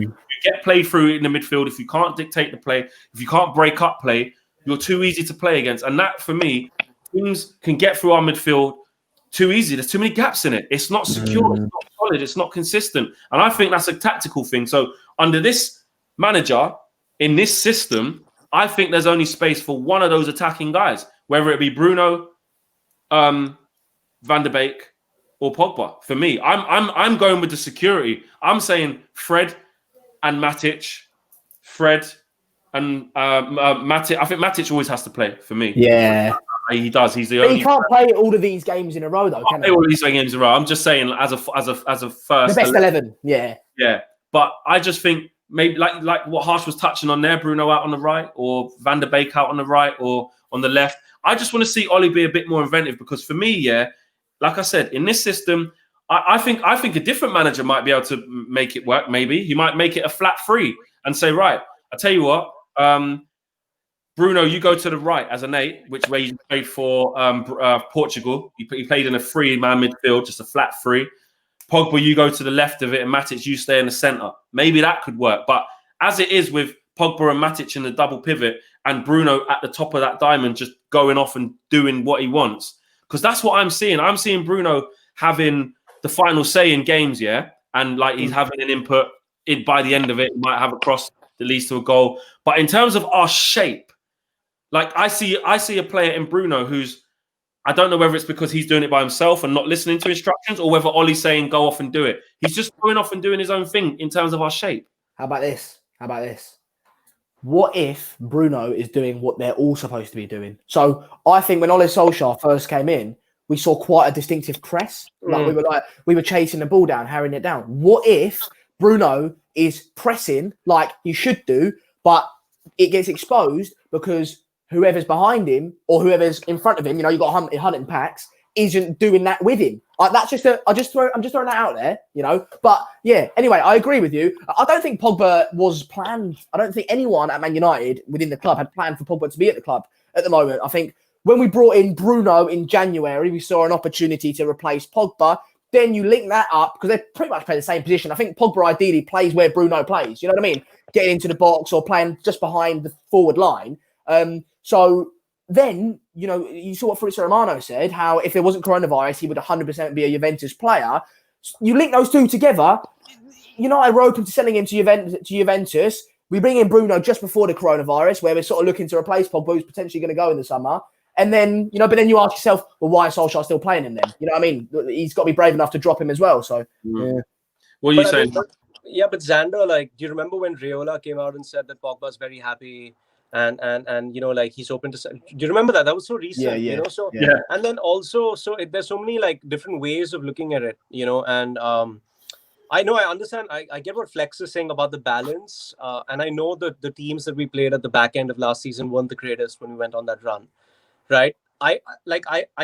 you get play through in the midfield, if you can't dictate the play, if you can't break up play, you're too easy to play against. And that, for me, teams can get through our midfield too easy. There's too many gaps in it. It's not secure. It's not solid. It's not consistent. And I think that's a tactical thing. So under this manager, in this system, I think there's only space for one of those attacking guys, whether it be Bruno, Van De Beek, or Pogba. For me, I'm going with the security. I'm saying Fred and Matic, and Matic. I think Matic always has to play for me. Yeah, he does. He's the but only. He can't play all of these games in a row, though. Can he? All these games in a row. I'm just saying, as a first, the best 11. Yeah. But I just think maybe like what Harsh was touching on there, Bruno out on the right, or Van Der Beek out on the right, or on the left. I just want to see Ollie be a bit more inventive, because for me, like I said, in this system, I think a different manager might be able to make it work. Maybe he might make it a flat 3 and say, right, I tell you what. Bruno, you go to the right as an 8, which way you played for Portugal. He played in a 3-man midfield, just a flat 3. Pogba, you go to the left of it, and Matic, you stay in the centre. Maybe that could work. But as it is with Pogba and Matic in the double pivot, and Bruno at the top of that diamond, just going off and doing what he wants, because that's what I'm seeing. I'm seeing Bruno having the final say in games, and like he's having an input. By the end of it, he might have a cross that leads to a goal. But in terms of our shape, like I see a player in Bruno who's, I don't know whether it's because he's doing it by himself and not listening to instructions, or whether Ollie's saying go off and do it. He's just going off and doing his own thing in terms of our shape. How about this? What if Bruno is doing what they're all supposed to be doing? So I think when Ole Solskjaer first came in, we saw quite a distinctive press. We were chasing the ball down, harrying it down. What if Bruno is pressing like he should do, but it gets exposed because whoever's behind him or whoever's in front of him, you know, you've got hunting packs, isn't doing that with him. That's just I'm just throwing that out there, you know. But yeah, anyway, I agree with you. I don't think Pogba was planned. I don't think anyone at Man United within the club had planned for Pogba to be at the club at the moment. I think when we brought in Bruno in January, we saw an opportunity to replace Pogba. Then you link that up because they pretty much play the same position. I think Pogba ideally plays where Bruno plays. You know what I mean? Getting into the box or playing just behind the forward line. So then, you know, you saw what Fabrizio Romano said, how if there wasn't coronavirus, he would 100% be a Juventus player. You link those two together. United were open to selling him to Juventus. We bring in Bruno just before the coronavirus, where we're sort of looking to replace Pogba, who's potentially going to go in the summer. And then, you know, but then you ask yourself, well, why is Solskjaer still playing him then? You know what I mean? He's got to be brave enough to drop him as well. So, yeah. What are you saying? But Xander, like, do you remember when Raiola came out and said that Pogba's very happy and you know, like, he's open to... Do you remember that? That was so recent, you know? So, and then also, there's so many, like, different ways of looking at it, you know? And I know, I understand. I get what Flex is saying about the balance. And I know that the teams that we played at the back end of last season weren't the greatest when we went on that run. Right. I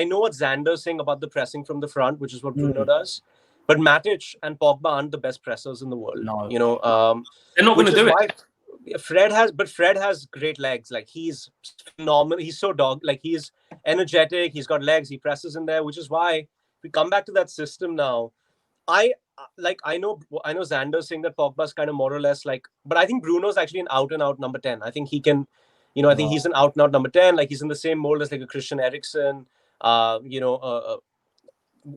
know what Xander's saying about the pressing from the front, which is what Bruno does. But Matic and Pogba aren't the best pressers in the world. No. You know, they're not going to do it. Fred has great legs. Like, he's phenomenal. He's so like, he's energetic. He's got legs. He presses in there, which is why we come back to that system now. I know Xander's saying that Pogba's kind of more or less like, but I think Bruno's actually an out and out number 10. I think he can. You know, I think he's an out-and-out number 10. Like, he's in the same mold as like a Christian Eriksen, you know,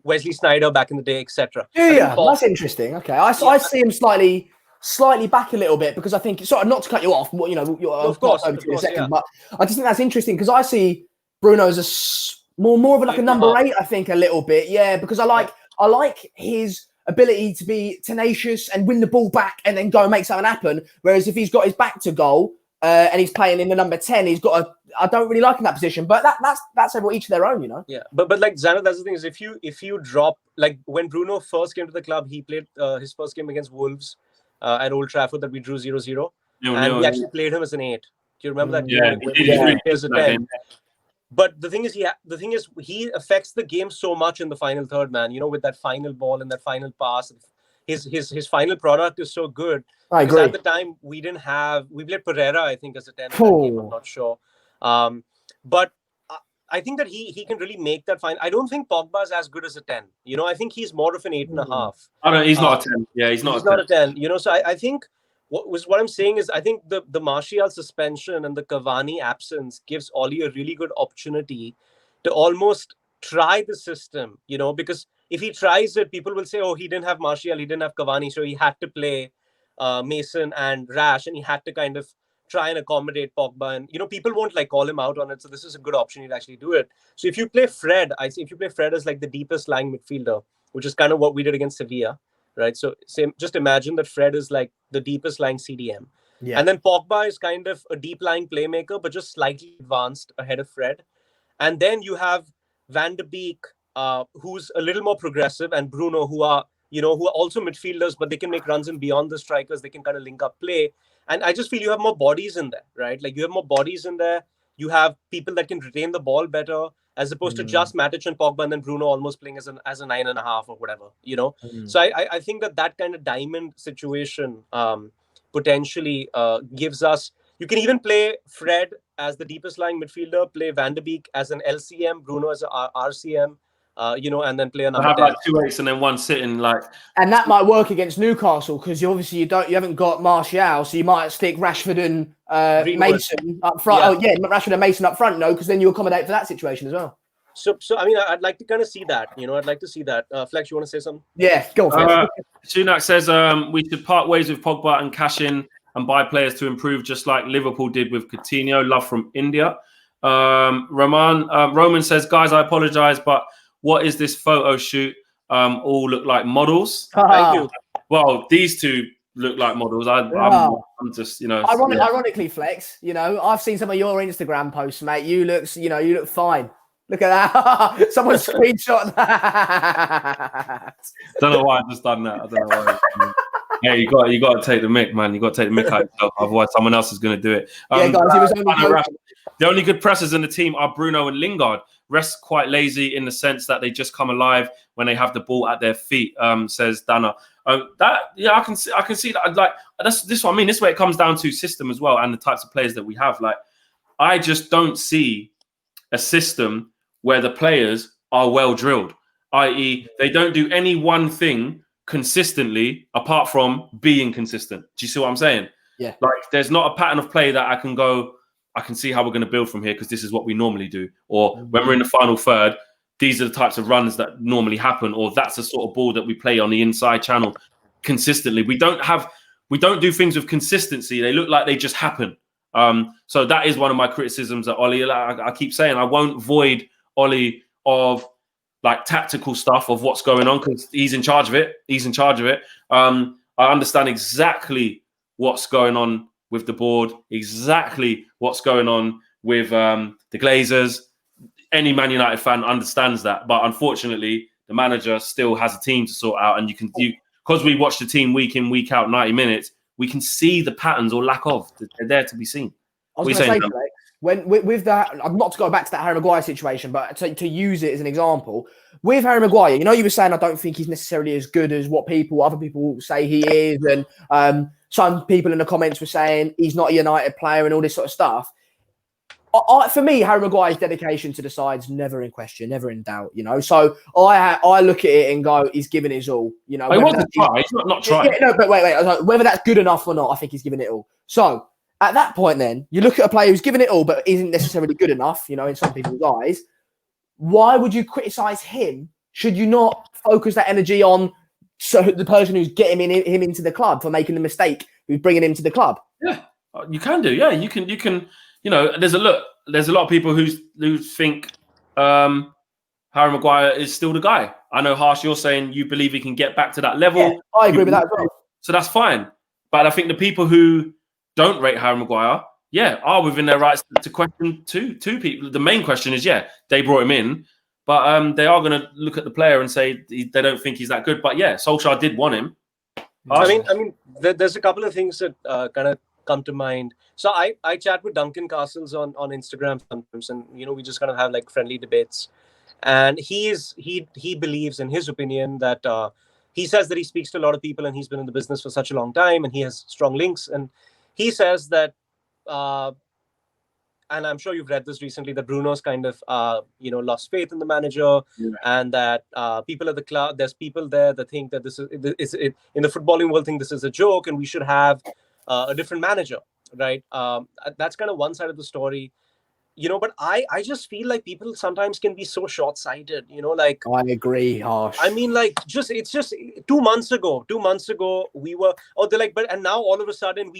Wesley Sneijder back in the day, etc. Yeah, that's interesting. Okay, I see him slightly back a little bit because I think, sort of, not to cut you off, you know, of course, over to you in a second, but I just think that's interesting because I see Bruno as more of like a number 8. I think a little bit, because I like his ability to be tenacious and win the ball back and then go and make something happen. Whereas if he's got his back to goal. And he's playing in the number 10. He's got I don't really like in that position, but that's everyone each their own, you know. Yeah, but like Xander, that's the thing is if you drop, like when Bruno first came to the club, he played his first game against Wolves at Old Trafford that we drew 0-0, and we actually played him as an 8. Do you remember that? Game? But the thing is, he affects the game so much in the final third, man. You know, with that final ball and that final pass. His final product is so good. I agree. At the time, we played Pereira, I think, as a 10. Game, I'm not sure. But I think that he can really make that fine. I don't think Pogba's as good as a 10. You know, I think he's more of an 8.5. I don't. He's not a 10. Yeah, he's not a 10. You know, so I think what I'm saying is I think the Martial suspension and the Cavani absence gives Oli a really good opportunity to almost try the system. You know, because if he tries it, people will say, oh, he didn't have Martial, he didn't have Cavani, so he had to play Mason and Rash, and he had to kind of try and accommodate Pogba. And, you know, people won't like call him out on it, so this is a good option to actually do it. So if you play Fred, I say if you play Fred as like the deepest lying midfielder, which is kind of what we did against Sevilla, right? So just imagine that Fred is like the deepest lying CDM. Yeah. And then Pogba is kind of a deep lying playmaker, but just slightly advanced ahead of Fred. And then you have Van De Beek, who's a little more progressive, and Bruno, who are also midfielders, but they can make runs in beyond the strikers. They can kind of link up play. And I just feel you have more bodies in there, right? Like, you have more bodies in there. You have people that can retain the ball better, as opposed to just Matic and Pogba and then Bruno almost playing as a 9.5 or whatever, you know? So I think that kind of diamond situation potentially gives us... You can even play Fred as the deepest lying midfielder, play Van De Beek as an LCM, Bruno as an RCM, you know, and then play another. Have like 2 8s and then one sitting like. And that might work against Newcastle because you haven't got Martial, so you might stick Rashford and Mason up front. Rashford and Mason up front, no, because then you accommodate for that situation as well. So I mean, I'd like to kind of see that. You know, I'd like to see that. Flex, you want to say something? Yeah, go for it. Sunak says we should part ways with Pogba and cash in and buy players to improve, just like Liverpool did with Coutinho. Love from India. Roman says, guys, I apologize, but what is this photo shoot? All look like models. Thank you. Well, these two look like models. I'm just, you know. Ironically, Flex, you know, I've seen some of your Instagram posts, mate. You look fine. Look at that. Someone screenshot that. Don't know why I've just done that. I don't know why. Yeah, you got to take the mick, man. You got to take the mick out yourself, otherwise someone else is going to do it. Yeah, guys, it was only the only good pressers in the team are Bruno and Lingard. Rest quite lazy in the sense that they just come alive when they have the ball at their feet. Says Dana. I can see that. Like this what I mean. This way it comes down to system as well and the types of players that we have. Like I just don't see a system where the players are well drilled, i.e., they don't do any one thing consistently apart from being consistent. Do you see what I'm saying? Yeah. Like there's not a pattern of play that I can see how we're going to build from here because this is what we normally do. Or when we're in the final third, these are the types of runs that normally happen, or that's the sort of ball that we play on the inside channel consistently. We don't do things with consistency. They look like they just happen. So that is one of my criticisms at Ollie. I keep saying I won't void Ollie of like tactical stuff of what's going on because he's in charge of it. I understand exactly what's going on with the board, exactly what's going on with the Glazers. Any Man United fan understands that, but unfortunately, the manager still has a team to sort out, and because we watch the team week in, week out, 90 minutes, we can see the patterns or lack of. They're there to be seen. I was going to say, when with that, not to go back to that Harry Maguire situation, but to use it as an example, with Harry Maguire, you were saying I don't think he's necessarily as good as what other people say he is, and some people in the comments were saying he's not a United player and all this sort of stuff. For me, Harry Maguire's dedication to the side's never in question, never in doubt. So I look at it and go, he's given his all. He wasn't trying. He's not trying. Yeah, no, but wait. Whether that's good enough or not, I think he's given it all. So at that point, then you look at a player who's given it all, but isn't necessarily good enough. In some people's eyes, why would you criticize him? Should you not focus that energy on the person who's getting him into the club for making the mistake, who's bringing him to the club? Yeah, you can do. Yeah, you can. There's a lot of people who think Harry Maguire is still the guy. I know, Harsh, you're saying you believe he can get back to that level. Yeah, I agree with that as well. So that's fine. But I think the people who don't rate Harry Maguire, are within their rights to question two people. The main question is, they brought him in, but they are going to look at the player and say they don't think he's that good. But Solskjaer did want him. I mean, there's a couple of things that kind of come to mind. So I chat with Duncan Castles on Instagram sometimes, and we just kind of have like friendly debates. And he believes, in his opinion, that he says that he speaks to a lot of people and he's been in the business for such a long time and he has strong links. And he says that, and I'm sure you've read this recently, that Bruno's kind of lost faith in the manager, and that people at the club, there's people there that think that this is in the footballing world think this is a joke and we should have a different manager, right? That's kind of one side of the story, but I just feel like people sometimes can be so short-sighted, like I agree, Harsh. I mean, like, it's just 2 months ago we were, and now all of a sudden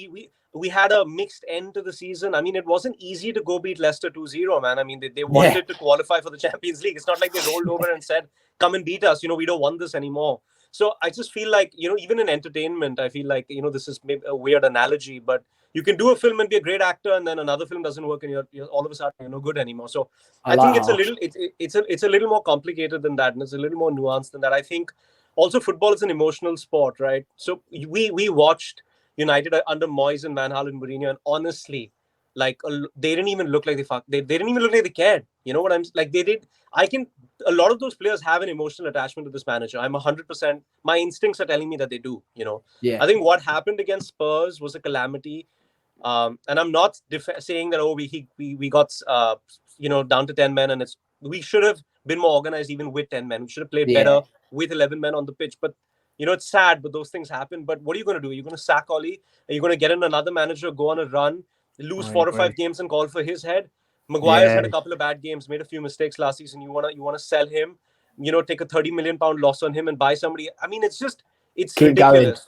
we had a mixed end to the season. I mean, it wasn't easy to go beat Leicester 2-0, man. I mean, they wanted to qualify for the Champions League. It's not like they rolled over and said, come and beat us, we don't want this anymore. So I just feel like, even in entertainment, I feel like, this is maybe a weird analogy, but you can do a film and be a great actor, and then another film doesn't work, and you're all of a sudden you're no good anymore. So I think it's a little more complicated than that, and it's a little more nuanced than that. I think also football is an emotional sport, right? So we watched United under Moyes and Van Gaal and Mourinho, and honestly, like they didn't even look like they didn't even look like they cared. You know what I'm like? They did. A lot of those players have an emotional attachment to this manager. I'm 100%. My instincts are telling me that they do. Yeah. I think what happened against Spurs was a calamity. And I'm not saying that we got down to 10 men and we should have been more organized even with 10 men. We should have played better with 11 men on the pitch. But it's sad, but those things happen. But what are you going to do? You're going to sack Ollie? Are you going to get in another manager, go on a run, lose 4 or 5 games and call for his head? Maguire's had a couple of bad games, made a few mistakes last season. You wanna sell him, take a £30 million loss on him and buy somebody. I mean, it's ridiculous,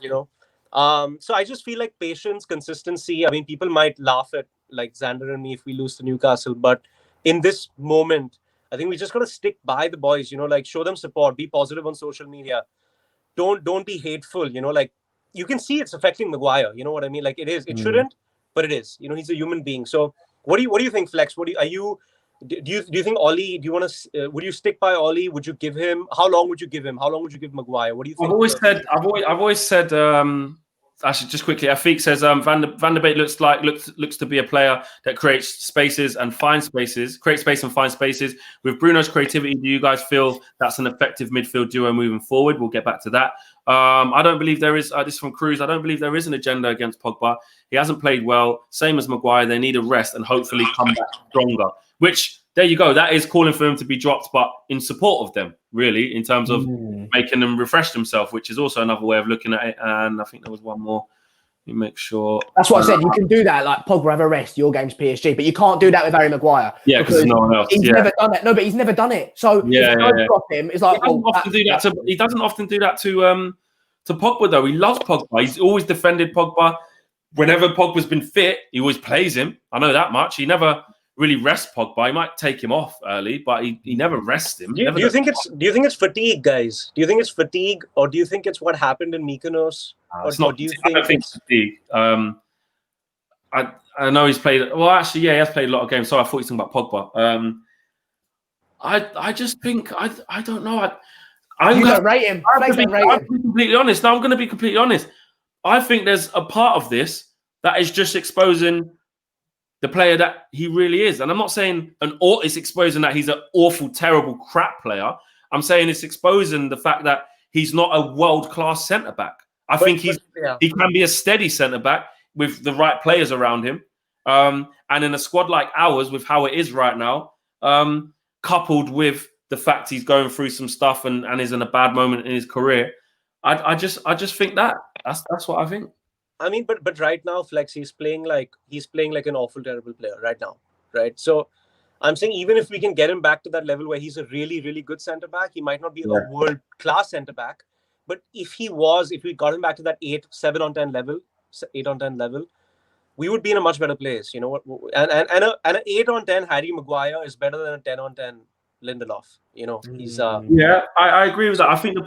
So I just feel like patience, consistency. I mean, people might laugh at like Xander and me if we lose to Newcastle, but in this moment, I think we just gotta stick by the boys. Like show them support, be positive on social media. Don't be hateful. Like you can see it's affecting Maguire. You know what I mean? Like it is. It shouldn't, but it is. He's a human being. So. What do you think, Flex? Do you think Ollie? Do you want to? Would you stick by Ollie? Would you give him? How long would you give him? How long would you give Maguire? What do you think? I've always said Actually, just quickly, Afik says Van de Beek looks to be a player that creates spaces and finds spaces. Create space and find spaces. With Bruno's creativity, do you guys feel that's an effective midfield duo moving forward? We'll get back to that. I don't believe there is. This is from Cruz. I don't believe there is an agenda against Pogba. He hasn't played well. Same as Maguire. They need a rest and hopefully come back stronger. Which, there you go. That is calling for him to be dropped, but in support of them, really, in terms of making them refresh themselves, which is also another way of looking at it. And I think there was one more. You make sure. That's what I said. You can do that, like Pogba have a rest, your game's PSG, but you can't do that with Harry Maguire. Yeah, because no one else. He's never done it. No, but he's never done it. So drop him. It's like he doesn't often do that to Pogba though. He loves Pogba. He's always defended Pogba. Whenever Pogba's been fit, he always plays him. I know that much. He never really rests Pogba. He might take him off early, but he never rests him. Do you think it's fatigue, guys? Do you think it's fatigue, or do you think it's what happened in Mykonos? I don't think it's fatigue. I know he's played. Well, actually, yeah, he has played a lot of games. So I thought he was talking about Pogba. I just think I don't know. I'm going to rate him. I'm completely honest. Now I'm going to be completely honest. I think there's a part of this that is just exposing the player that he really is. And I'm not saying it's exposing that he's an awful, terrible, crap player. I'm saying it's exposing the fact that he's not a world-class centre-back. I think he can be a steady centre-back with the right players around him. And in a squad like ours, with how it is right now, coupled with the fact he's going through some stuff and is in a bad moment in his career, I just think that's what I think. I mean, but right now, Flex, he's playing like an awful, terrible player right now, right? So I'm saying even if we can get him back to that level where he's a really, really good centre back, he might not be a world class centre back, but if we got him back to that 8 on 10 level, we would be in a much better place, you know. And an 8 on 10 Harry Maguire is better than a 10 on 10 Lindelof. You know, he's I agree with that. I think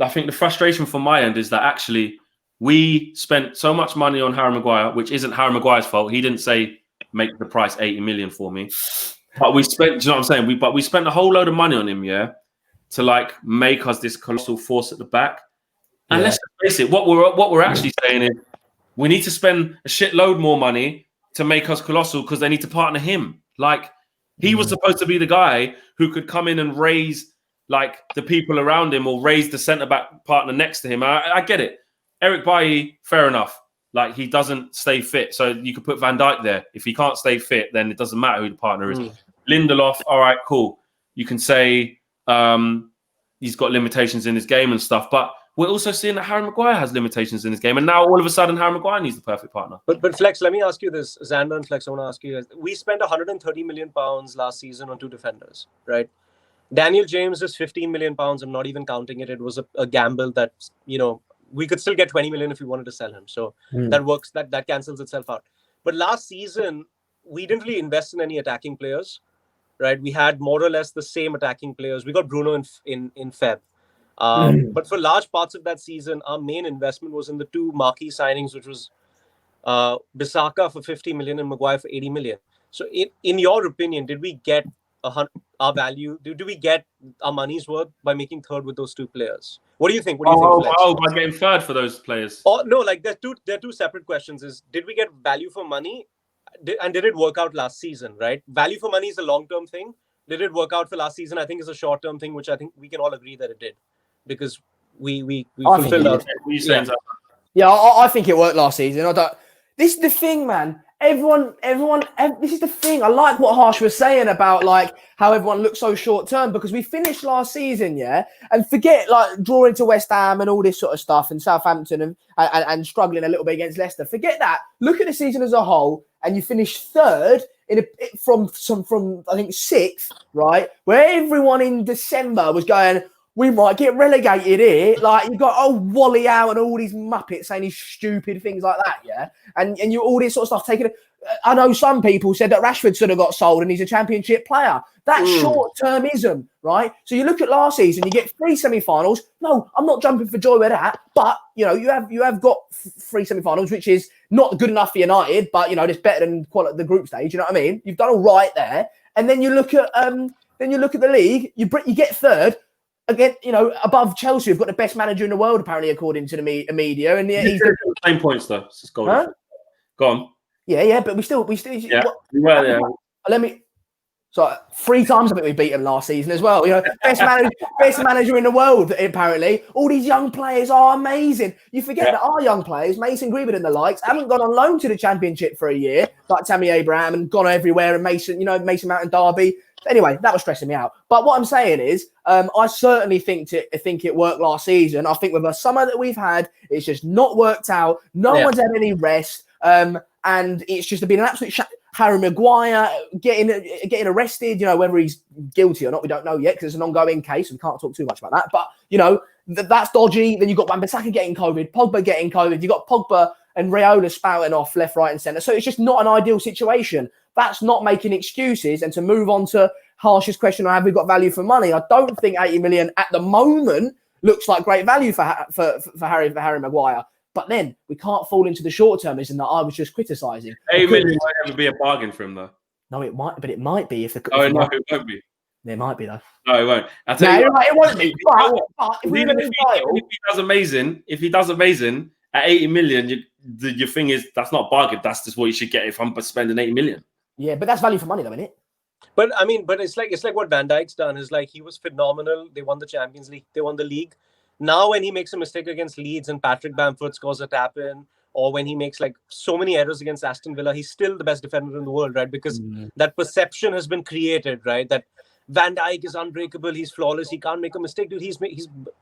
I think the frustration from my end is that actually we spent so much money on Harry Maguire, which isn't Harry Maguire's fault. He didn't say make the price 80 million for me, but we spent. Do you know what I'm saying? We spent a whole load of money on him, to like make us this colossal force at the back. And let's face it, what we're actually saying is we need to spend a shitload more money to make us colossal because they need to partner him. Like he was supposed to be the guy who could come in and raise like the people around him or raise the centre-back partner next to him. I get it. Eric Bailly, fair enough. Like he doesn't stay fit. So you could put Van Dijk there. If he can't stay fit, then it doesn't matter who the partner is. Lindelof, all right, cool. You can say he's got limitations in his game and stuff. But we're also seeing that Harry Maguire has limitations in his game. And now all of a sudden, Harry Maguire needs the perfect partner. But Flex, let me ask you this. Xander and Flex, I want to ask you guys. We spent £130 million last season on 2 defenders, right? Daniel James is £15 million. I'm not even counting it. It was a gamble that, you know, we could still get 20 million if we wanted to sell him. So that works, that cancels itself out. But last season, we didn't really invest in any attacking players, right? We had more or less the same attacking players. We got Bruno in Feb. But for large parts of that season, our main investment was in the 2 marquee signings, which was Bissaka for 50 million and Maguire for 80 million. So in your opinion, did we get our value? Do we get our money's worth by making third with those 2 players? What do you think? By getting third for those players? Oh no, like they're two separate questions. Is did we get value for money, and did it work out last season? Right, value for money is a long-term thing. Did it work out for last season? I think it's a short-term thing, which I think we can all agree that it did, because we fulfilled our. I think it worked last season. This is the thing, man. Everyone, this is the thing. I like what Harsh was saying about like how everyone looks so short term, because we finished last season, and forget like drawing to West Ham and all this sort of stuff, and Southampton and struggling a little bit against Leicester. Forget that. Look at the season as a whole, and you finished third from I think 6th, right? Where everyone in December was going, we might get relegated here. Like, you got Wally out and all these muppets saying these stupid things like that, and you all this sort of stuff taking. I know some people said that Rashford should have got sold and he's a championship player. That's short-termism, right? So you look at last season, you get 3 semi-finals. No, I'm not jumping for joy with that, but you know you have got 3 semi-finals, which is not good enough for United, but you know it's better than the group stage. You know what I mean? You've done all right there, and then you look at the league. You get third. again, above Chelsea, we've got the best manager in the world, apparently, according to the media. And he's the same points, though. Huh? Go on. Yeah, but we still. Yeah, let me. So 3 times I think we beat him last season as well. Best manager in the world, apparently. All these young players are amazing. You forget that our young players, Mason Greenwood and the likes, haven't gone on loan to the Championship for a year, like Tammy Abraham, and gone everywhere, and Mason Mount and Derby. Anyway, that was stressing me out. But what I'm saying is, I certainly think it worked last season. I think with the summer that we've had, it's just not worked out. No one's had any rest. And it's just been an absolute Harry Maguire getting arrested, whether he's guilty or not, we don't know yet because it's an ongoing case. We can't talk too much about that. But, that's dodgy. Then you've got Wan-Bissaka getting COVID, Pogba getting COVID. You've got Pogba and Raiola spouting off left, right and centre. So it's just not an ideal situation. That's not making excuses. And to move on to Harsh's question, have we got value for money? I don't think 80 million at the moment looks like great value for Harry Maguire. But then we can't fall into the short-termism that I was just criticising. 8 million might never be a bargain for him, though. No, it might, but it might be if the. Oh no, it won't be. It might be though. No, it won't. It won't be. But if he does amazing at 80 million, your thing is that's not a bargain. That's just what you should get if I'm spending 80 million. Yeah, but that's value for money, though, isn't it? But I mean, it's like what Van Dijk's done is like he was phenomenal. They won the Champions League. They won the league. Now, when he makes a mistake against Leeds and Patrick Bamford scores a tap in, or when he makes like so many errors against Aston Villa, he's still the best defender in the world, right? Because that perception has been created, right? That Van Dijk is unbreakable, he's flawless, he can't make a mistake, dude. He's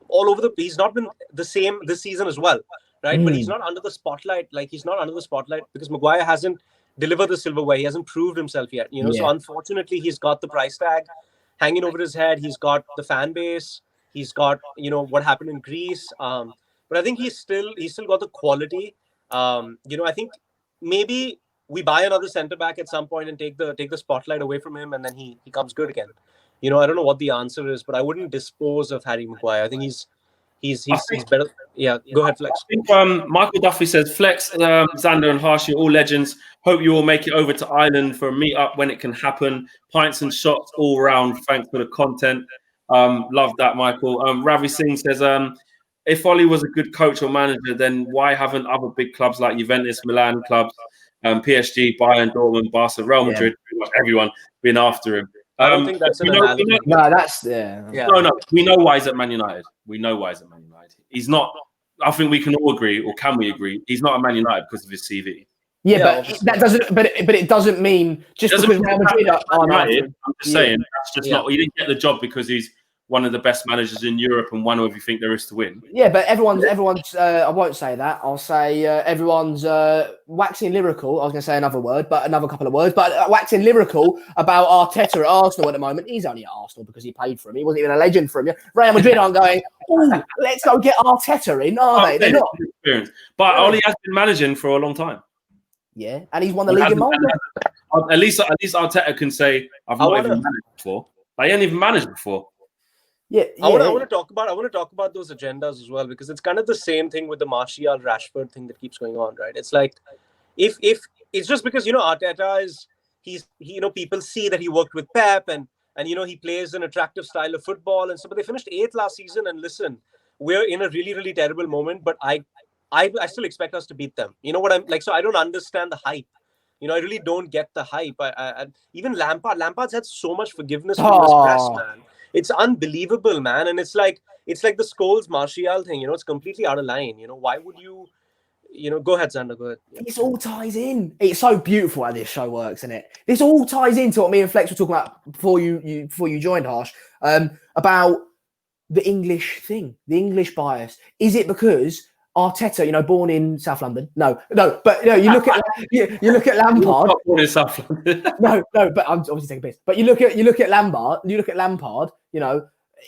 all over he's not been the same this season as well, right? But he's not under the spotlight. Like he's not under the spotlight because Maguire hasn't delivered the silverware. He hasn't proved himself yet, So unfortunately, he's got the price tag hanging over his head. He's got the fan base. He's got, what happened in Greece. But I think he's still got the quality. I think maybe we buy another centre back at some point and take the spotlight away from him, and then he comes good again. I don't know what the answer is, but I wouldn't dispose of Harry Maguire. I think he's better. Yeah, go ahead, Flex. I think Michael Duffy says, Flex, Xander and Harsh, you're all legends. Hope you all make it over to Ireland for a meet-up when it can happen. Pints and shots all round. Thanks for the content. Love that, Michael. Ravi Singh says, if Oli was a good coach or manager, then why haven't other big clubs like Juventus, Milan clubs, PSG, Bayern, Dortmund, Barca, Real Madrid, pretty much everyone been after him? I don't think that's an analogy. No, that's No. We know why he's at Man United. He's not. I think we can all agree, or can we agree? He's not at Man United because of his CV. Yeah, but that doesn't. But it doesn't mean just because Real Madrid are United. I'm just saying that's just not. He didn't get the job because he's one of the best managers in Europe and one of everything there is to win. Yeah, but everyone's. I won't say that. I'll say everyone's waxing lyrical. I was going to say another word, but another couple of words. But waxing lyrical about Arteta at Arsenal at the moment. He's only at Arsenal because he paid for him. He wasn't even a legend for him. Real Madrid aren't going, oh, let's go get Arteta in, are they? They're not. Experience. But Oli has been managing for a long time. Yeah, and he's won the league in Malta. At least Arteta can say, I've not even managed before. They ain't even managed before. Yeah, I want to talk about those agendas as well, because it's kind of the same thing with the Martial Rashford thing that keeps going on, right? It's like if it's just because Arteta is people see that he worked with Pep and he plays an attractive style of football and so, but they finished 8th last season, and listen, we're in a really, really terrible moment, but I still expect us to beat them. You know what I'm like? So I don't understand the hype. I really don't get the hype. I even Lampard's had so much forgiveness from this press, man. It's unbelievable, man. And it's like the Scholes Martial thing, it's completely out of line. Why would you, go ahead, Xander, go ahead. Yeah. This all ties in. It's so beautiful how this show works, isn't it? This all ties into what me and Flex were talking about before you joined, Harsh, about the English thing, the English bias. Is it because Arteta, born in South London? No, but you look at Lampard. Not born in South London. no, but I'm obviously taking a piss. But you look at Lampard.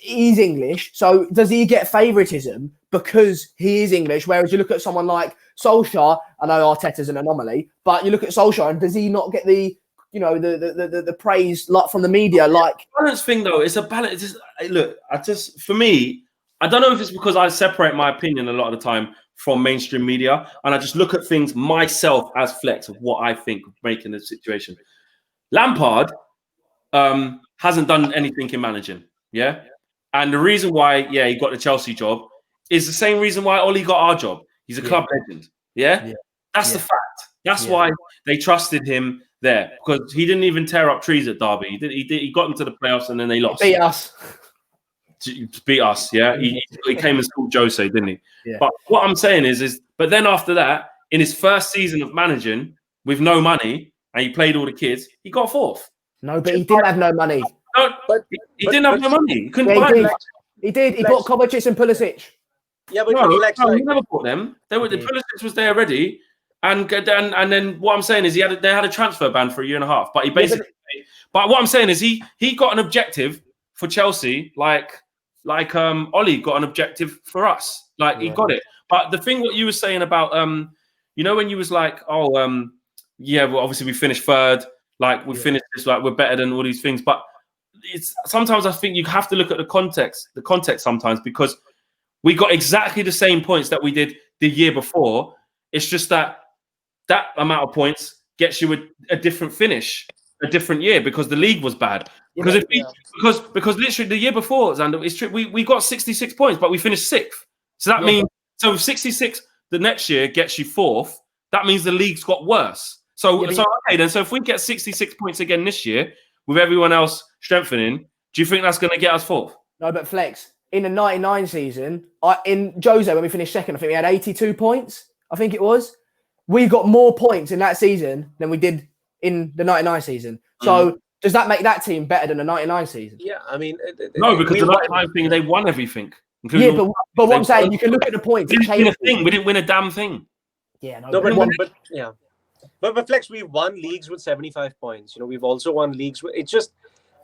He's English. So does he get favoritism because he is English? Whereas you look at someone like Solskjaer, I know Arteta's an anomaly, but you look at Solskjaer and does he not get the the praise from the media? Like balance thing though, it's a balance. For me, I don't know if it's because I separate my opinion a lot of the time from mainstream media, and I just look at things myself as Flex of what I think of making the situation. Lampard hasn't done anything in managing. Yeah, And the reason why, he got the Chelsea job is the same reason why Ole got our job. He's a club legend. Yeah? That's the fact. That's why they trusted him there, because he didn't even tear up trees at Derby. He got them to the playoffs and then they lost. Beat us. Beat us, yeah. He came and schooled Jose, didn't he? Yeah. But what I'm saying is, but then after that, in his first season of managing with no money, and he played all the kids, he got fourth. No, but he didn't have no money. No, but he didn't have no money. He couldn't buy them. He did. He bought Kovacic and Pulisic. Yeah, but he never bought them. The Pulisic was there already, and then what I'm saying is they had a transfer ban for a year and a half. But he basically, but what I'm saying is he got an objective for Chelsea, like Ole got an objective for us. Like he got it. But the thing what you were saying about when you was like, well obviously we finished third, like we finished this, like we're better than all these things. But it's sometimes I think you have to look at the context sometimes, because we got exactly the same points that we did the year before. It's just that amount of points gets you a different finish, a different year, because the league was bad. Because because literally the year before, Xander, it's true, we got 66 points, but we finished sixth. So that means 66 the next year gets you fourth. That means the league's got worse. So if we get 66 points again this year with everyone else strengthening, do you think that's going to get us fourth? No, but Flex, in the 99 season, in Jose, when we finished second, I think we had 82 points. I think it was. We got more points in that season than we did in the 99 season. So does that make that team better than the 99 season? Yeah, I mean... No, because the 99 thing, they won everything. Yeah, but what I'm saying, you can look at the points. We didn't win a damn thing. Yeah, but Flex, we've won leagues with 75 points. We've also won leagues with... It's just...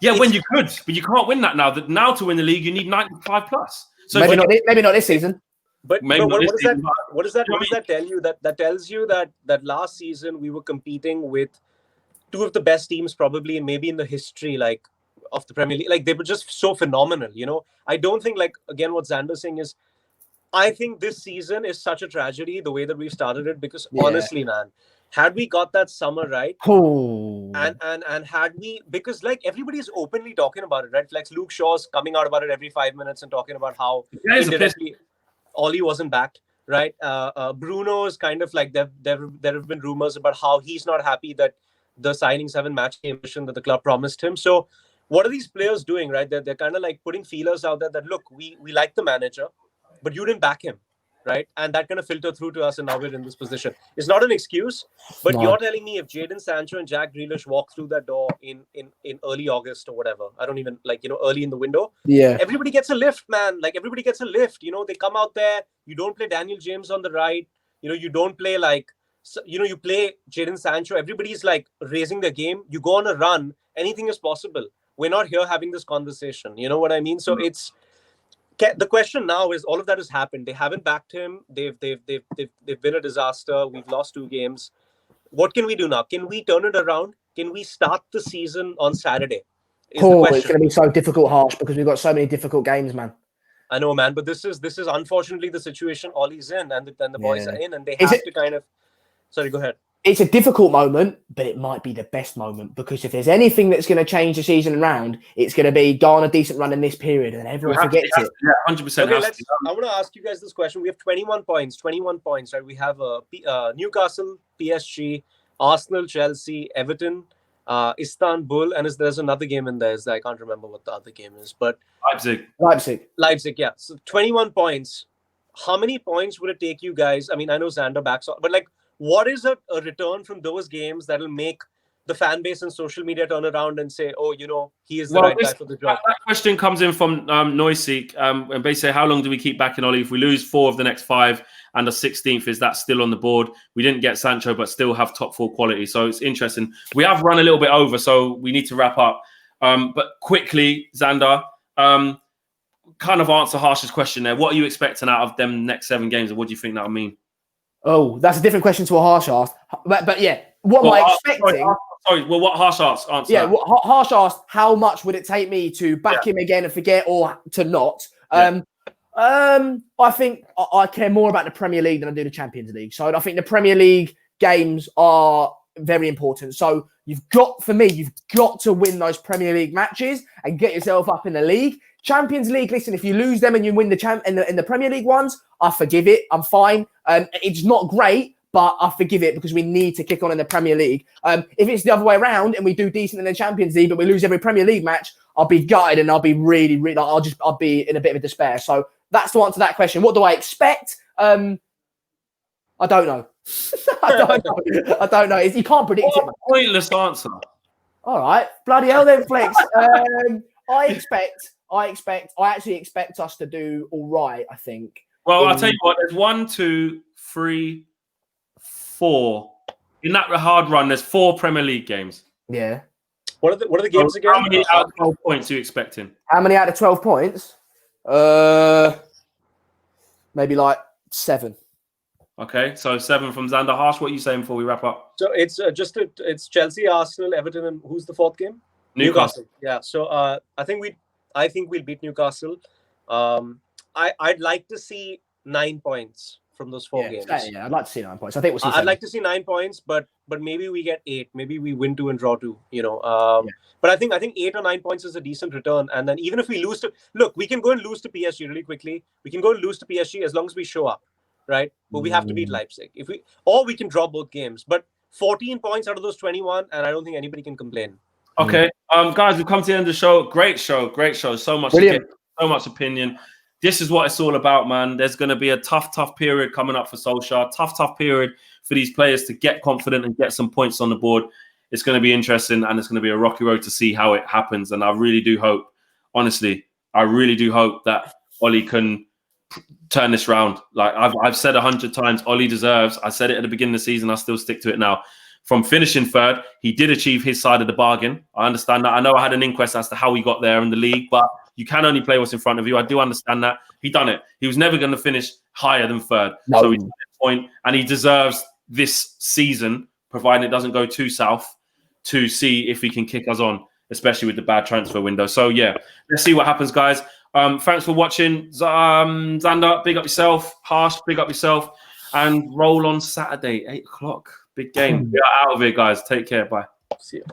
when you could, but you can't win that now. Now to win the league, you need 95 plus. So maybe not this season. But what does that tell you? That tells you that last season we were competing with two of the best teams probably maybe in the history of the Premier League. Like they were just so phenomenal. I don't think again what Xander's saying is, I think this season is such a tragedy the way that we started it, because honestly, man, had we got that summer right, and had we, because everybody's openly talking about it, right? Like Luke Shaw's coming out about it every 5 minutes and talking about how indirectly Ollie wasn't backed, right? Bruno is kind of like there have been rumors about how he's not happy that the signings haven't matched the ambition that the club promised him. So what are these players doing, right? They're kind of putting feelers out there that, look, we like the manager, but you didn't back him, right? And that kind of filtered through to us, and now we're in this position. It's not an excuse, but you're telling me if Jadon Sancho and Jack Grealish walk through that door in early August or whatever, I don't even early in the window. Yeah, everybody gets a lift, man. Everybody gets a lift. They come out there. You don't play Daniel James on the right. You don't play you play Jadon Sancho. Everybody's raising their game. You go on a run. Anything is possible. We're not here having this conversation. You know what I mean? So it's the question now is, all of that has happened. They haven't backed him. They've been a disaster. We've lost 2 games. What can we do now? Can we turn it around? Can we start the season on Saturday? It's going to be so difficult, Harsh, because we've got so many difficult games, man. I know, man, but this is unfortunately the situation Ollie's in, and the boys are in, and they have to kind of... Sorry, go ahead. It's a difficult moment, but it might be the best moment, because if there's anything that's going to change the season around, it's going to be go on a decent run in this period, and everyone forgets it. Yeah, 100%. Okay, I want to ask you guys this question. We have 21 points, right? We have Newcastle, PSG, Arsenal, Chelsea, Everton, Istanbul, and there's another game in there. I can't remember what the other game is, but Leipzig, yeah. So 21 points. How many points would it take you guys? I mean, I know Xander backs off, but what is a return from those games that will make the fan base and social media turn around and say, oh, he is the right guy for the job? That question comes in from Noiseek, and basically say, how long do we keep backing Ollie? If we lose 4 of the next 5 and the 16th, is that still on the board? We didn't get Sancho, but still have top 4 quality. So it's interesting. We have run a little bit over, so we need to wrap up. But quickly, Xander, kind of answer Harsh's question there. What are you expecting out of them next 7 games, and what do you think that'll mean? Oh, that's a different question to what Harsh asked. But yeah, what am I expecting? What Harsh asked? Answer. Yeah, what Harsh asked, how much would it take me to back him again and forget, or to not? I think I care more about the Premier League than I do the Champions League. So I think the Premier League games are very important. So you've got to win those Premier League matches and get yourself up in the league. Champions League, listen, if you lose them and you win the in the Premier League ones, I forgive it. I'm fine. It's not great, but I forgive it because we need to kick on in the Premier League. If it's the other way around and we do decent in the Champions League, but we lose every Premier League match, I'll be gutted and I'll be really, really, I'll be in a bit of a despair. So that's to answer that question. What do I expect? I don't know. I don't know. You can't predict it. Pointless answer. All right, bloody hell, then, Flex. I actually expect us to do all right. I think. Well, I'll tell you what. There's 1, 2, 3, 4 in that hard run. There's 4 Premier League games. Yeah. What are the games again? How many out of 12 points are you expecting? How many out of 12 points? Maybe like 7. Okay, so 7 from Xander. Harsh, what are you saying before we wrap up? So it's Chelsea, Arsenal, Everton, and who's the 4th game? Newcastle. Yeah. So I think we'll beat Newcastle. I'd like to see 9 points from those 4 games. Yeah, I'd like to see 9 points. I think we'll see. I'd like to see 9 points, but maybe we get 8. Maybe we win 2 and draw 2. But I think 8 or 9 points is a decent return. And then even if we lose we can go and lose to PSG really quickly. We can go and lose to PSG as long as we show up, right? But we have to beat Leipzig. Or we can draw both games. But 14 points out of those 21, and I don't think anybody can complain. Okay, guys, we've come to the end of the show. Great show. So much, so much opinion. This is what it's all about, man. There's going to be a tough period coming up for Solskjaer. Tough period for these players to get confident and get some points on the board. It's going to be interesting, and it's going to be a rocky road to see how it happens. And I really do hope, honestly, that Ole can turn this round. Like I've said 100 times, Ole deserves. I said it at the beginning of the season. I still stick to it now. From finishing 3rd, he did achieve his side of the bargain. I understand that. I know I had an inquest as to how he got there in the league, but you can only play what's in front of you. I do understand that. He done it. He was never going to finish higher than 3rd. No. So he's at this point, and he deserves this season, providing it doesn't go too south, to see if he can kick us on, especially with the bad transfer window. So, yeah, let's see what happens, guys. Thanks for watching. Xander, big up yourself. Harsh, big up yourself. And roll on Saturday, 8 o'clock. Big game. We are out of here, guys. Take care. Bye. See you.